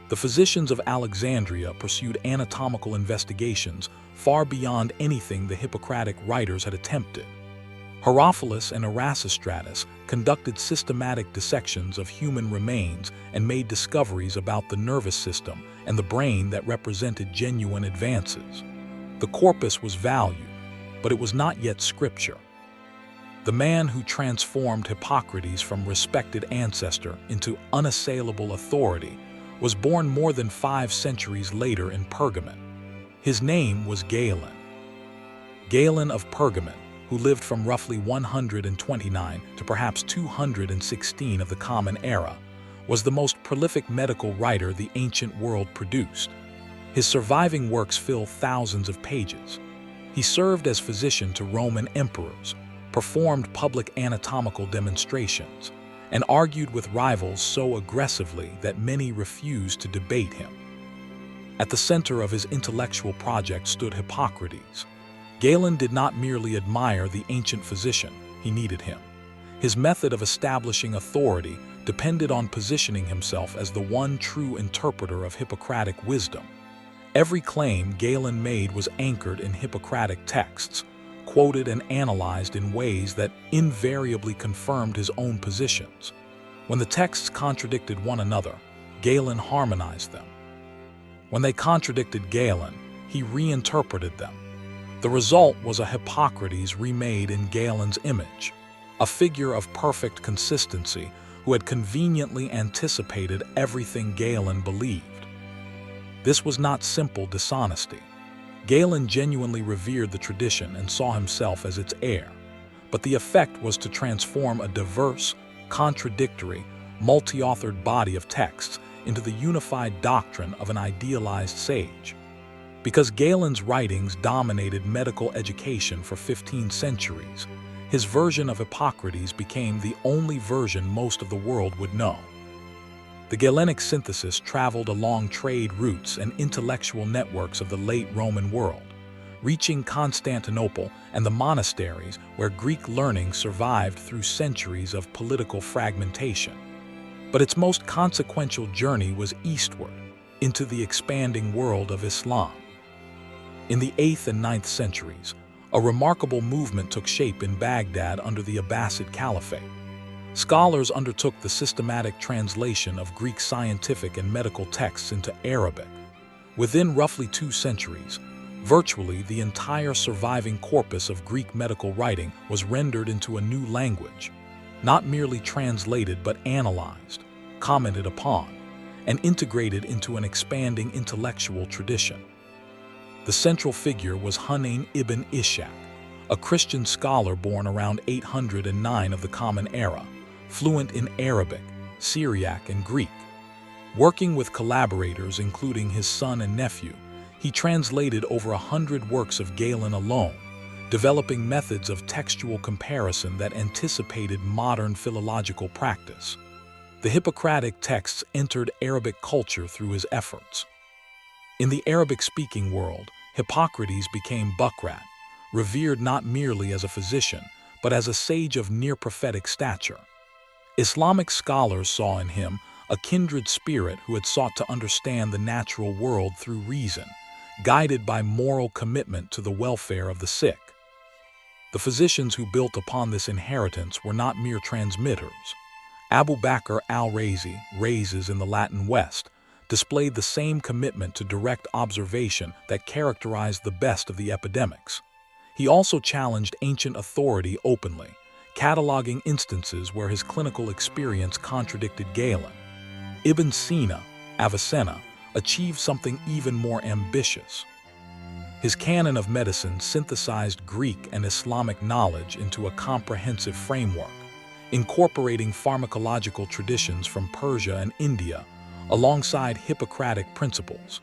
The physicians of Alexandria pursued anatomical investigations far beyond anything the Hippocratic writers had attempted. Herophilus and Erasistratus conducted systematic dissections of human remains and made discoveries about the nervous system and the brain that represented genuine advances. The corpus was valued, but it was not yet scripture. The man who transformed Hippocrates from respected ancestor into unassailable authority was born more than 5 centuries later in Pergamon. His name was Galen. Galen of Pergamon, who lived from roughly 129 to perhaps 216 of the Common Era, was the most prolific medical writer the ancient world produced. His surviving works fill thousands of pages. He served as physician to Roman emperors, performed public anatomical demonstrations, and argued with rivals so aggressively that many refused to debate him. At the center of his intellectual project stood Hippocrates. Galen did not merely admire the ancient physician, he needed him. His method of establishing authority depended on positioning himself as the one true interpreter of Hippocratic wisdom. Every claim Galen made was anchored in Hippocratic texts, quoted and analyzed in ways that invariably confirmed his own positions. When the texts contradicted one another, Galen harmonized them. When they contradicted Galen, he reinterpreted them. The result was a Hippocrates remade in Galen's image, a figure of perfect consistency who had conveniently anticipated everything Galen believed. This was not simple dishonesty. Galen genuinely revered the tradition and saw himself as its heir, but the effect was to transform a diverse, contradictory, multi-authored body of texts into the unified doctrine of an idealized sage. Because Galen's writings dominated medical education for 15 centuries, his version of Hippocrates became the only version most of the world would know. The Galenic synthesis traveled along trade routes and intellectual networks of the late Roman world, reaching Constantinople and the monasteries where Greek learning survived through centuries of political fragmentation. But its most consequential journey was eastward, into the expanding world of Islam. In the 8th and 9th centuries, a remarkable movement took shape in Baghdad under the Abbasid Caliphate. Scholars undertook the systematic translation of Greek scientific and medical texts into Arabic. Within roughly 2 centuries, virtually the entire surviving corpus of Greek medical writing was rendered into a new language, not merely translated but analyzed, commented upon, and integrated into an expanding intellectual tradition. The central figure was Hunayn ibn Ishaq, a Christian scholar born around 809 of the Common Era, fluent in Arabic, Syriac, and Greek. Working with collaborators including his son and nephew, he translated over 100 works of Galen alone, developing methods of textual comparison that anticipated modern philological practice. The Hippocratic texts entered Arabic culture through his efforts. In the Arabic-speaking world, Hippocrates became Buckrat, revered not merely as a physician, but as a sage of near-prophetic stature. Islamic scholars saw in him a kindred spirit who had sought to understand the natural world through reason, guided by moral commitment to the welfare of the sick. The physicians who built upon this inheritance were not mere transmitters. Abu Bakr al-Razi, Rhazes in the Latin West, displayed the same commitment to direct observation that characterized the best of the epidemics. He also challenged ancient authority openly, cataloging instances where his clinical experience contradicted Galen. Ibn Sina, Avicenna, achieved something even more ambitious. His canon of medicine synthesized Greek and Islamic knowledge into a comprehensive framework, incorporating pharmacological traditions from Persia and India alongside Hippocratic principles.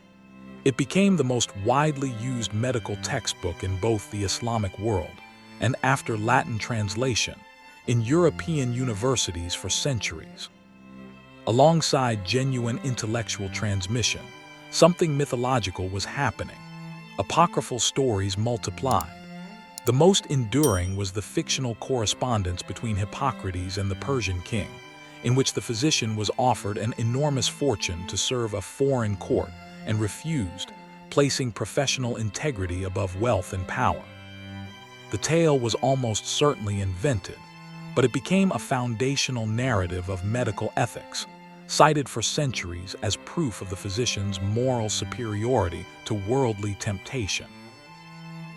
It became the most widely used medical textbook in both the Islamic world and, after Latin translation, in European universities for centuries. Alongside genuine intellectual transmission, something mythological was happening. Apocryphal stories multiplied. The most enduring was the fictional correspondence between Hippocrates and the Persian king, in which the physician was offered an enormous fortune to serve a foreign court and refused, placing professional integrity above wealth and power. The tale was almost certainly invented, but it became a foundational narrative of medical ethics, cited for centuries as proof of the physician's moral superiority to worldly temptation.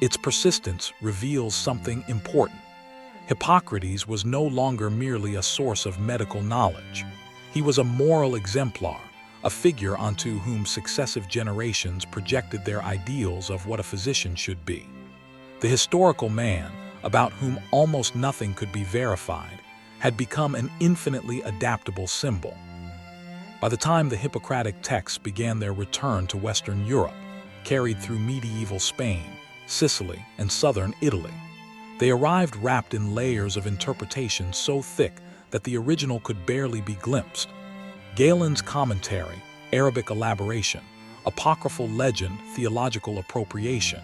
Its persistence reveals something important. Hippocrates was no longer merely a source of medical knowledge. He was a moral exemplar, a figure onto whom successive generations projected their ideals of what a physician should be. The historical man, about whom almost nothing could be verified, had become an infinitely adaptable symbol. By the time the Hippocratic texts began their return to Western Europe, carried through medieval Spain, Sicily, and southern Italy, they arrived wrapped in layers of interpretation so thick that the original could barely be glimpsed. Galen's commentary, Arabic elaboration, apocryphal legend, theological appropriation,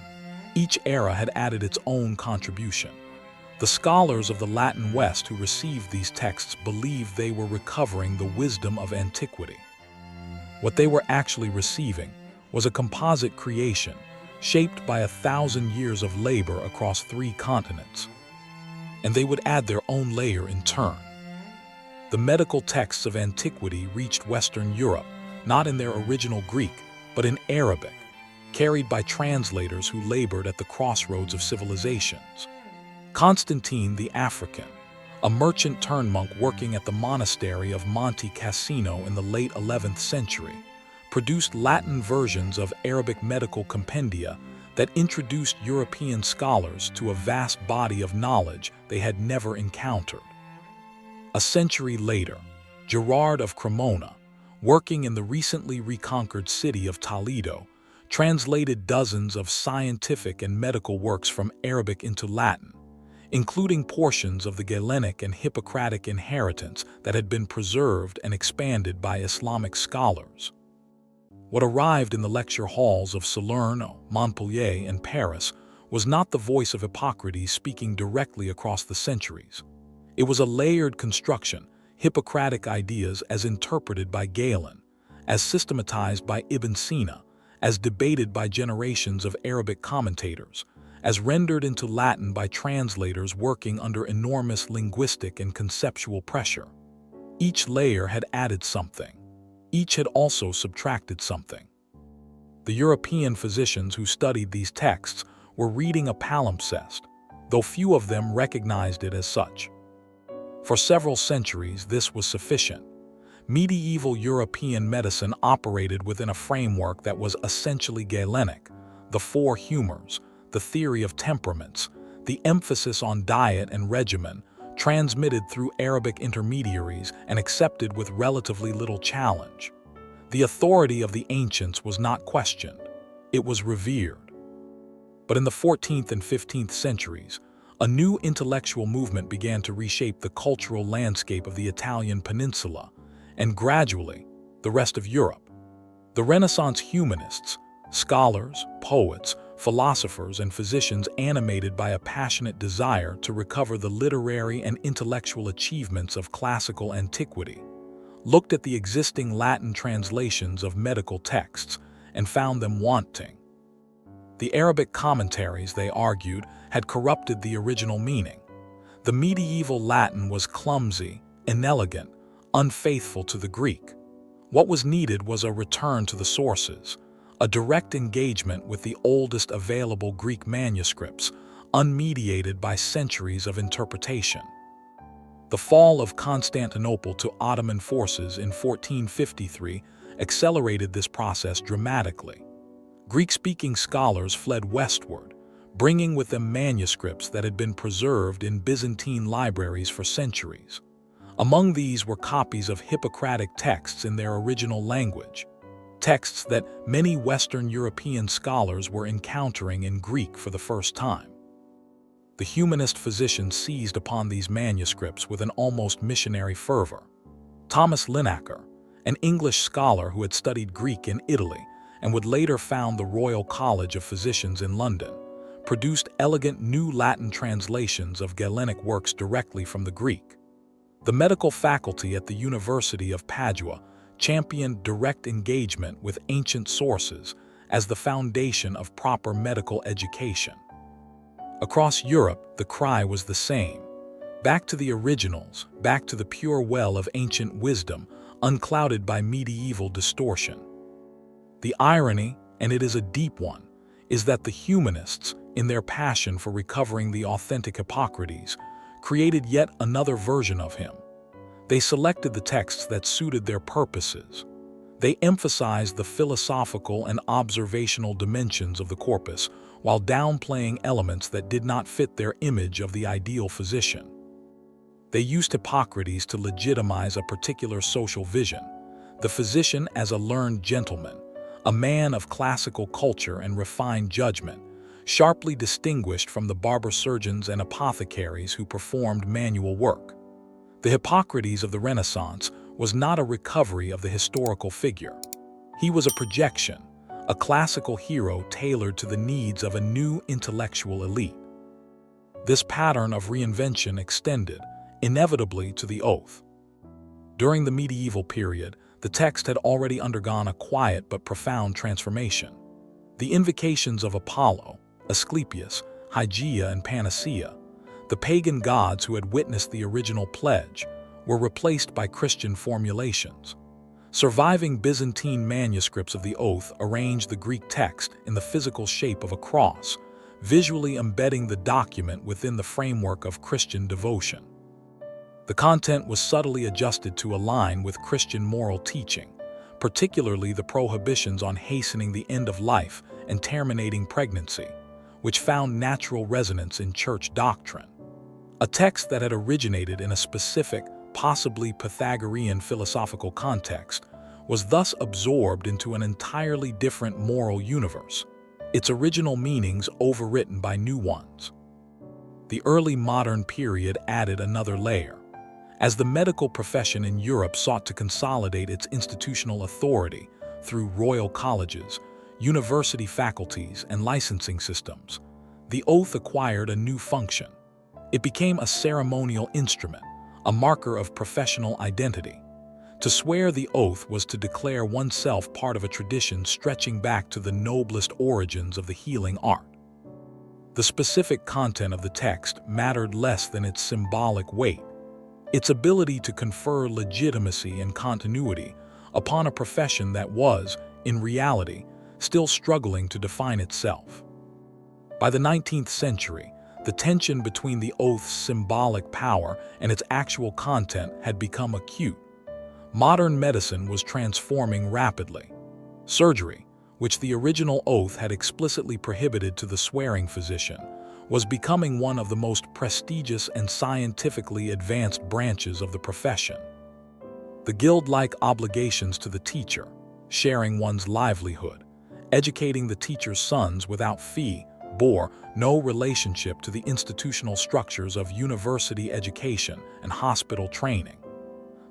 each era had added its own contribution. The scholars of the Latin West who received these texts believed they were recovering the wisdom of antiquity. What they were actually receiving was a composite creation, shaped by 1,000 years of labor across 3 continents. And they would add their own layer in turn. The medical texts of antiquity reached Western Europe, not in their original Greek, but in Arabic, carried by translators who labored at the crossroads of civilizations. Constantine the African, a merchant-turned-monk working at the monastery of Monte Cassino in the late 11th century, produced Latin versions of Arabic medical compendia that introduced European scholars to a vast body of knowledge they had never encountered. A century later, Gerard of Cremona, working in the recently reconquered city of Toledo, translated dozens of scientific and medical works from Arabic into Latin, including portions of the Galenic and Hippocratic inheritance that had been preserved and expanded by Islamic scholars. What arrived in the lecture halls of Salerno, Montpellier, and Paris was not the voice of Hippocrates speaking directly across the centuries. It was a layered construction, Hippocratic ideas as interpreted by Galen, as systematized by Ibn Sina, as debated by generations of Arabic commentators, as rendered into Latin by translators working under enormous linguistic and conceptual pressure. Each layer had added something. Each had also subtracted something. The European physicians who studied these texts were reading a palimpsest, though few of them recognized it as such. For several centuries, this was sufficient. Medieval European medicine operated within a framework that was essentially Galenic: the 4 humors, the theory of temperaments, the emphasis on diet and regimen, transmitted through Arabic intermediaries and accepted with relatively little challenge. The authority of the ancients was not questioned, it was revered. But in the 14th and 15th centuries, a new intellectual movement began to reshape the cultural landscape of the Italian peninsula, and gradually, the rest of Europe. The Renaissance humanists, scholars, poets, philosophers, and physicians animated by a passionate desire to recover the literary and intellectual achievements of classical antiquity, looked at the existing Latin translations of medical texts and found them wanting. The Arabic commentaries, they argued, had corrupted the original meaning. The medieval Latin was clumsy, inelegant, unfaithful to the Greek. What was needed was a return to the sources, a direct engagement with the oldest available Greek manuscripts, unmediated by centuries of interpretation. The fall of Constantinople to Ottoman forces in 1453 accelerated this process dramatically. Greek-speaking scholars fled westward, bringing with them manuscripts that had been preserved in Byzantine libraries for centuries. Among these were copies of Hippocratic texts in their original language, texts that many Western European scholars were encountering in Greek for the first time. The humanist physicians seized upon these manuscripts with an almost missionary fervor. Thomas Linacre, an English scholar who had studied Greek in Italy and would later found the Royal College of Physicians in London, produced elegant new Latin translations of Galenic works directly from the Greek. The medical faculty at the University of Padua championed direct engagement with ancient sources as the foundation of proper medical education. Across Europe, the cry was the same. Back to the originals, back to the pure well of ancient wisdom, unclouded by medieval distortion. The irony, and it is a deep one, is that the humanists, in their passion for recovering the authentic Hippocrates, created yet another version of him. They selected the texts that suited their purposes. They emphasized the philosophical and observational dimensions of the corpus while downplaying elements that did not fit their image of the ideal physician. They used Hippocrates to legitimize a particular social vision, the physician as a learned gentleman, a man of classical culture and refined judgment, sharply distinguished from the barber surgeons and apothecaries who performed manual work. The Hippocrates of the Renaissance was not a recovery of the historical figure. He was a projection, a classical hero tailored to the needs of a new intellectual elite. This pattern of reinvention extended, inevitably, to the oath. During the medieval period, the text had already undergone a quiet but profound transformation. The invocations of Apollo, Asclepius, Hygeia, and Panacea, the pagan gods who had witnessed the original pledge, were replaced by Christian formulations. Surviving Byzantine manuscripts of the oath arranged the Greek text in the physical shape of a cross, visually embedding the document within the framework of Christian devotion. The content was subtly adjusted to align with Christian moral teaching, particularly the prohibitions on hastening the end of life and terminating pregnancy, which found natural resonance in church doctrine. A text that had originated in a specific, possibly Pythagorean philosophical context, was thus absorbed into an entirely different moral universe, its original meanings overwritten by new ones. The early modern period added another layer. As the medical profession in Europe sought to consolidate its institutional authority through royal colleges, university faculties, and licensing systems, the oath acquired a new function. It became a ceremonial instrument, a marker of professional identity. To swear the oath was to declare oneself part of a tradition stretching back to the noblest origins of the healing art. The specific content of the text mattered less than its symbolic weight, its ability to confer legitimacy and continuity upon a profession that was, in reality, still struggling to define itself. By the 19th century, the tension between the oath's symbolic power and its actual content had become acute. Modern medicine was transforming rapidly. Surgery, which the original oath had explicitly prohibited to the swearing physician, was becoming one of the most prestigious and scientifically advanced branches of the profession. The guild-like obligations to the teacher, sharing one's livelihood, educating the teacher's sons without fee, bore no relationship to the institutional structures of university education and hospital training.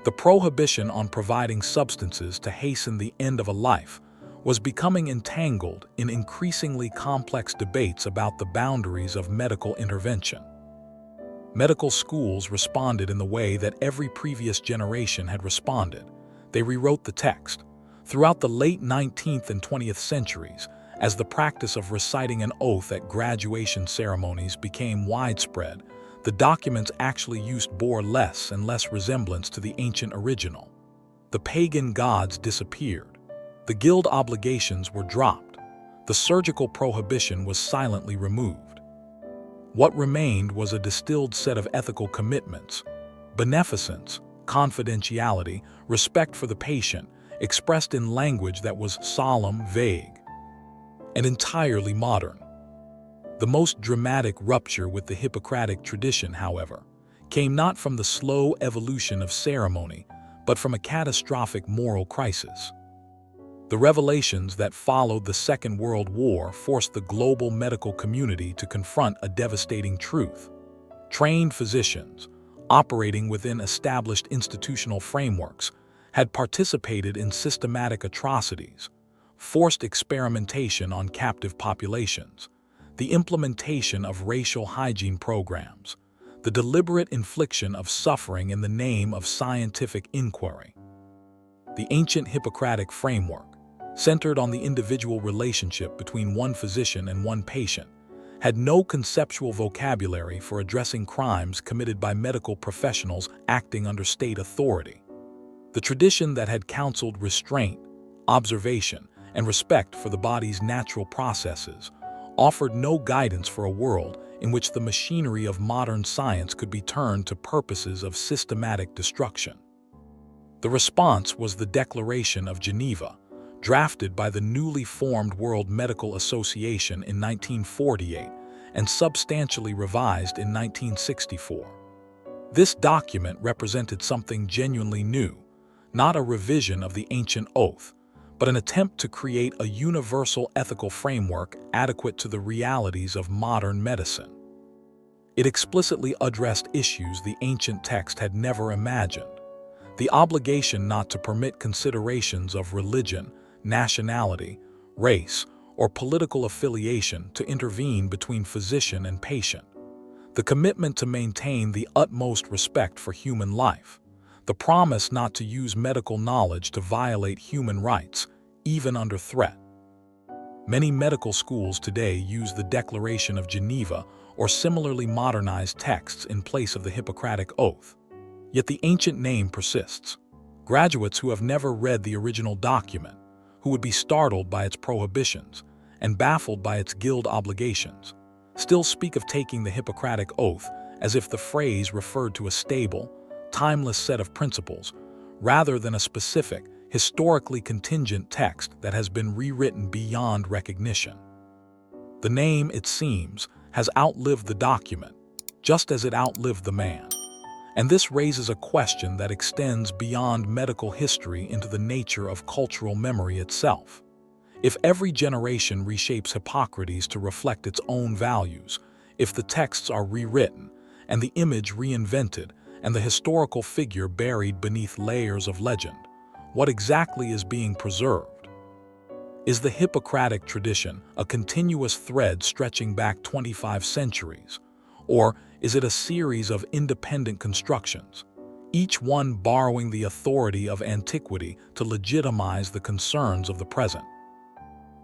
The prohibition on providing substances to hasten the end of a life was becoming entangled in increasingly complex debates about the boundaries of medical intervention. Medical schools responded in the way that every previous generation had responded. They rewrote the text. Throughout the late 19th and 20th centuries, as the practice of reciting an oath at graduation ceremonies became widespread, the documents actually used bore less and less resemblance to the ancient original. The pagan gods disappeared. The guild obligations were dropped. The surgical prohibition was silently removed. What remained was a distilled set of ethical commitments: beneficence, confidentiality, respect for the patient, expressed in language that was solemn, vague, and entirely modern. The most dramatic rupture with the Hippocratic tradition, however, came not from the slow evolution of ceremony, but from a catastrophic moral crisis. The revelations that followed the Second World War forced the global medical community to confront a devastating truth. Trained physicians, operating within established institutional frameworks, had participated in systematic atrocities, forced experimentation on captive populations, the implementation of racial hygiene programs, the deliberate infliction of suffering in the name of scientific inquiry. The ancient Hippocratic framework, centered on the individual relationship between one physician and one patient, had no conceptual vocabulary for addressing crimes committed by medical professionals acting under state authority. The tradition that had counseled restraint, observation, and respect for the body's natural processes offered no guidance for a world in which the machinery of modern science could be turned to purposes of systematic destruction. The response was the Declaration of Geneva, drafted by the newly formed World Medical Association in 1948 and substantially revised in 1964. This document represented something genuinely new, not a revision of the ancient oath, but an attempt to create a universal ethical framework adequate to the realities of modern medicine. It explicitly addressed issues the ancient text had never imagined: the obligation not to permit considerations of religion, nationality, race, or political affiliation to intervene between physician and patient, the commitment to maintain the utmost respect for human life, the promise not to use medical knowledge to violate human rights, even under threat. Many medical schools today use the Declaration of Geneva or similarly modernized texts in place of the Hippocratic Oath. Yet the ancient name persists. Graduates who have never read the original document, who would be startled by its prohibitions and baffled by its guild obligations, still speak of taking the Hippocratic Oath as if the phrase referred to a stable, timeless set of principles, rather than a specific, historically contingent text that has been rewritten beyond recognition. The name, it seems, has outlived the document, just as it outlived the man. And this raises a question that extends beyond medical history into the nature of cultural memory itself. If every generation reshapes Hippocrates to reflect its own values, if the texts are rewritten and the image reinvented and the historical figure buried beneath layers of legend, what exactly is being preserved? Is the Hippocratic tradition a continuous thread stretching back 25 centuries? Or is it a series of independent constructions, each one borrowing the authority of antiquity to legitimize the concerns of the present?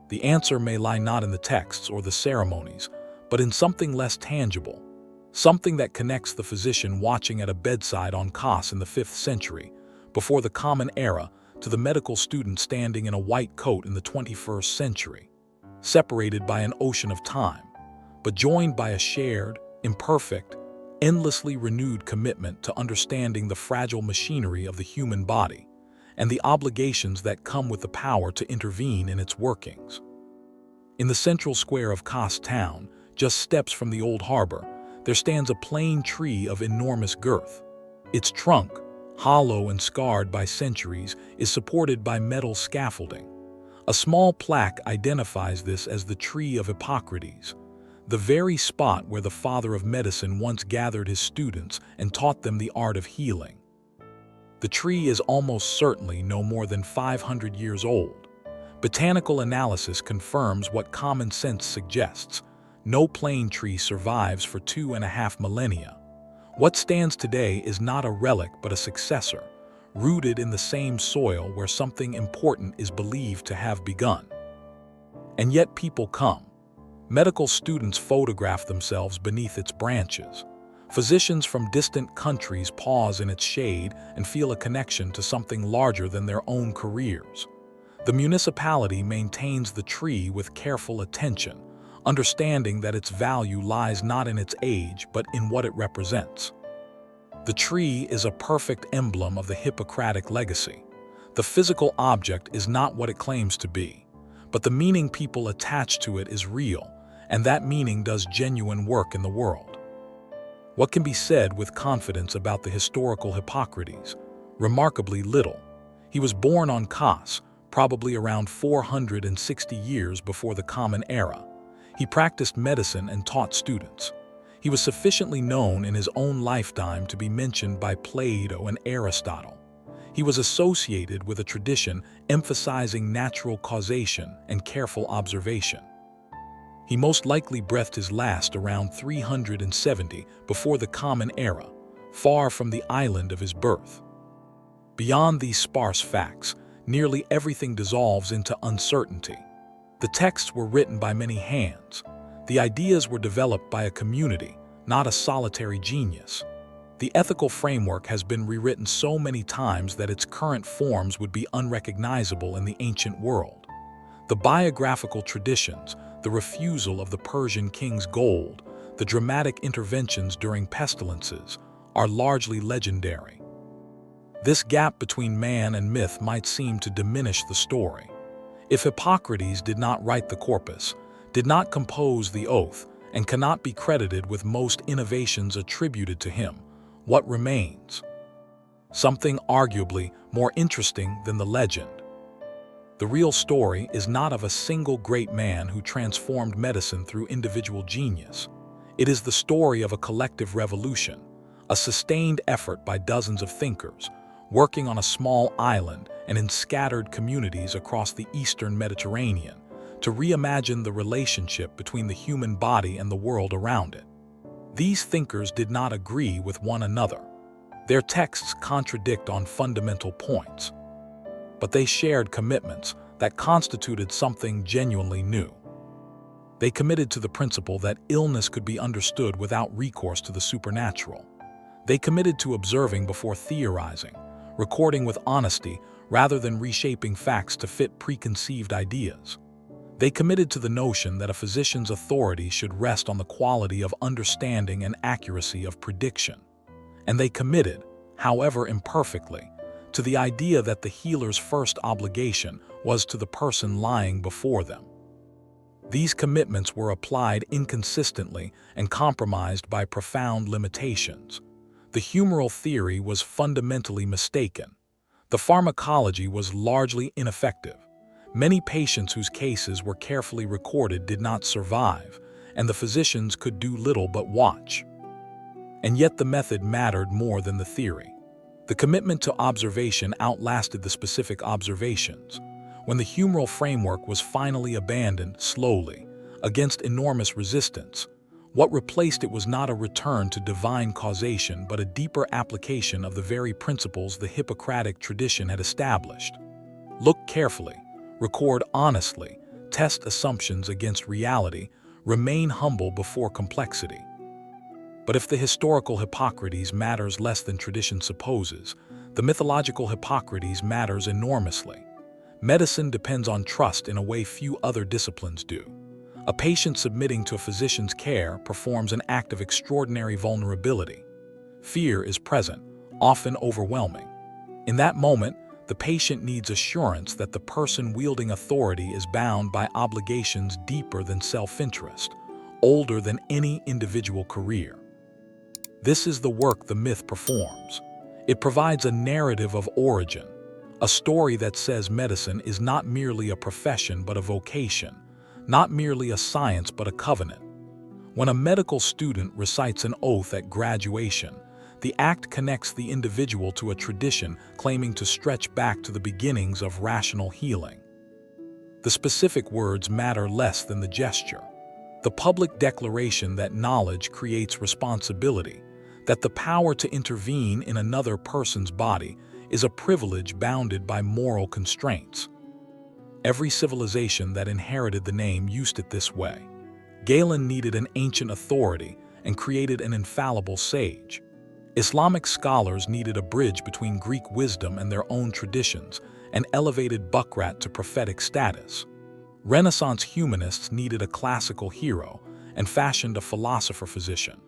The answer may lie not in the texts or the ceremonies, but in something less tangible, something that connects the physician watching at a bedside on Kos in the 5th century, before the Common Era, to the medical student standing in a white coat in the 21st century, separated by an ocean of time, but joined by a shared, imperfect, endlessly renewed commitment to understanding the fragile machinery of the human body and the obligations that come with the power to intervene in its workings. In the central square of Kos town, just steps from the old harbor, there stands a plane tree of enormous girth. Its trunk, hollow and scarred by centuries, is supported by metal scaffolding. A small plaque identifies this as the tree of Hippocrates, the very spot where the father of medicine once gathered his students and taught them the art of healing. The tree is almost certainly no more than 500 years old. Botanical analysis confirms what common sense suggests: no plane tree survives for 2.5 millennia. What stands today is not a relic but a successor, rooted in the same soil where something important is believed to have begun. And yet people come. Medical students photograph themselves beneath its branches. Physicians from distant countries pause in its shade and feel a connection to something larger than their own careers. The municipality maintains the tree with careful attention, understanding that its value lies not in its age but in what it represents. The tree is a perfect emblem of the Hippocratic legacy. The physical object is not what it claims to be, but the meaning people attach to it is real, and that meaning does genuine work in the world. What can be said with confidence about the historical Hippocrates? Remarkably little. He was born on Kos, probably around 460 years before the Common Era. He practiced medicine and taught students. He was sufficiently known in his own lifetime to be mentioned by Plato and Aristotle. He was associated with a tradition emphasizing natural causation and careful observation. He most likely breathed his last around 370 before the Common Era, far from the island of his birth. Beyond these sparse facts, nearly everything dissolves into uncertainty. The texts were written by many hands. The ideas were developed by a community, not a solitary genius. The ethical framework has been rewritten so many times that its current forms would be unrecognizable in the ancient world. The biographical traditions, the refusal of the Persian king's gold, the dramatic interventions during pestilences, are largely legendary. This gap between man and myth might seem to diminish the story. If Hippocrates did not write the corpus, did not compose the oath, and cannot be credited with most innovations attributed to him, what remains? Something arguably more interesting than the legend. The real story is not of a single great man who transformed medicine through individual genius. It is the story of a collective revolution, a sustained effort by dozens of thinkers, working on a small island and in scattered communities across the eastern Mediterranean, to reimagine the relationship between the human body and the world around it. These thinkers did not agree with one another. Their texts contradict on fundamental points. But they shared commitments that constituted something genuinely new. They committed to the principle that illness could be understood without recourse to the supernatural. They committed to observing before theorizing, recording with honesty rather than reshaping facts to fit preconceived ideas. They committed to the notion that a physician's authority should rest on the quality of understanding and accuracy of prediction. And they committed, however imperfectly, to the idea that the healer's first obligation was to the person lying before them. These commitments were applied inconsistently and compromised by profound limitations. The humoral theory was fundamentally mistaken. The pharmacology was largely ineffective. Many patients whose cases were carefully recorded did not survive, and the physicians could do little but watch. And yet the method mattered more than the theory. The commitment to observation outlasted the specific observations. When the humoral framework was finally abandoned slowly, against enormous resistance, what replaced it was not a return to divine causation but a deeper application of the very principles the Hippocratic tradition had established. Look carefully, record honestly, test assumptions against reality, remain humble before complexity. But if the historical Hippocrates matters less than tradition supposes, the mythological Hippocrates matters enormously. Medicine depends on trust in a way few other disciplines do. A patient submitting to a physician's care performs an act of extraordinary vulnerability. Fear is present, often overwhelming. In that moment, the patient needs assurance that the person wielding authority is bound by obligations deeper than self-interest, older than any individual career. This is the work the myth performs. It provides a narrative of origin, a story that says medicine is not merely a profession but a vocation, not merely a science but a covenant. When a medical student recites an oath at graduation, the act connects the individual to a tradition claiming to stretch back to the beginnings of rational healing. The specific words matter less than the gesture. The public declaration that knowledge creates responsibility, that the power to intervene in another person's body is a privilege bounded by moral constraints. Every civilization that inherited the name used it this way. Galen needed an ancient authority and created an infallible sage. Islamic scholars needed a bridge between Greek wisdom and their own traditions and elevated Hippocrates to prophetic status. Renaissance humanists needed a classical hero and fashioned a philosopher-physician.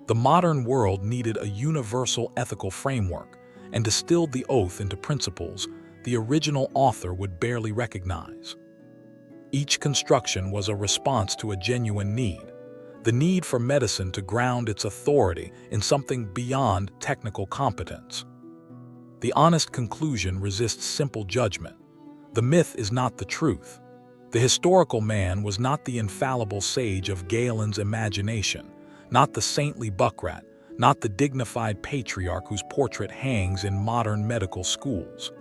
The modern world needed a universal ethical framework and distilled the oath into principles the original author would barely recognize. Each construction was a response to a genuine need, the need for medicine to ground its authority in something beyond technical competence. The honest conclusion resists simple judgment. The myth is not the truth. The historical man was not the infallible sage of Galen's imagination, not the saintly Hippocrates, not the dignified patriarch whose portrait hangs in modern medical schools.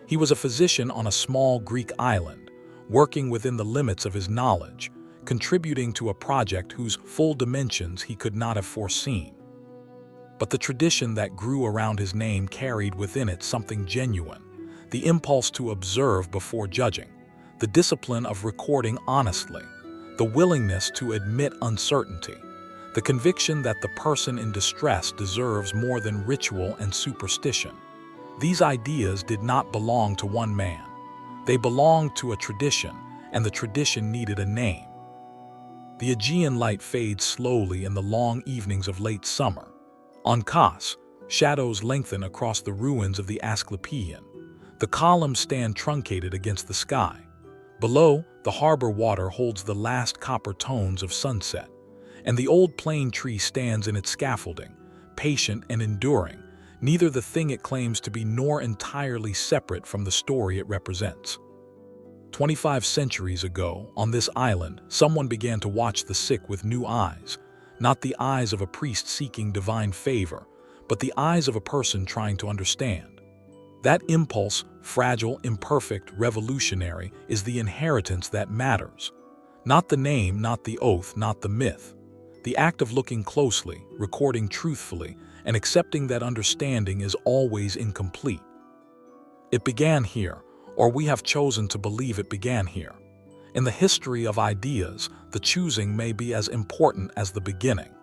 He was a physician on a small Greek island, working within the limits of his knowledge, contributing to a project whose full dimensions he could not have foreseen. But the tradition that grew around his name carried within it something genuine: the impulse to observe before judging, the discipline of recording honestly, the willingness to admit uncertainty, the conviction that the person in distress deserves more than ritual and superstition. These ideas did not belong to one man. They belonged to a tradition, and the tradition needed a name. The Aegean light fades slowly in the long evenings of late summer. On Kos, shadows lengthen across the ruins of the Asclepieion. The columns stand truncated against the sky. Below, the harbor water holds the last copper tones of sunset, and the old plane tree stands in its scaffolding, patient and enduring, neither the thing it claims to be nor entirely separate from the story it represents. 25 centuries ago, on this island, someone began to watch the sick with new eyes, not the eyes of a priest seeking divine favor, but the eyes of a person trying to understand. That impulse, fragile, imperfect, revolutionary, is the inheritance that matters. Not the name, not the oath, not the myth. The act of looking closely, recording truthfully, and accepting that understanding is always incomplete. It began here, or we have chosen to believe it began here. In the history of ideas, the choosing may be as important as the beginning.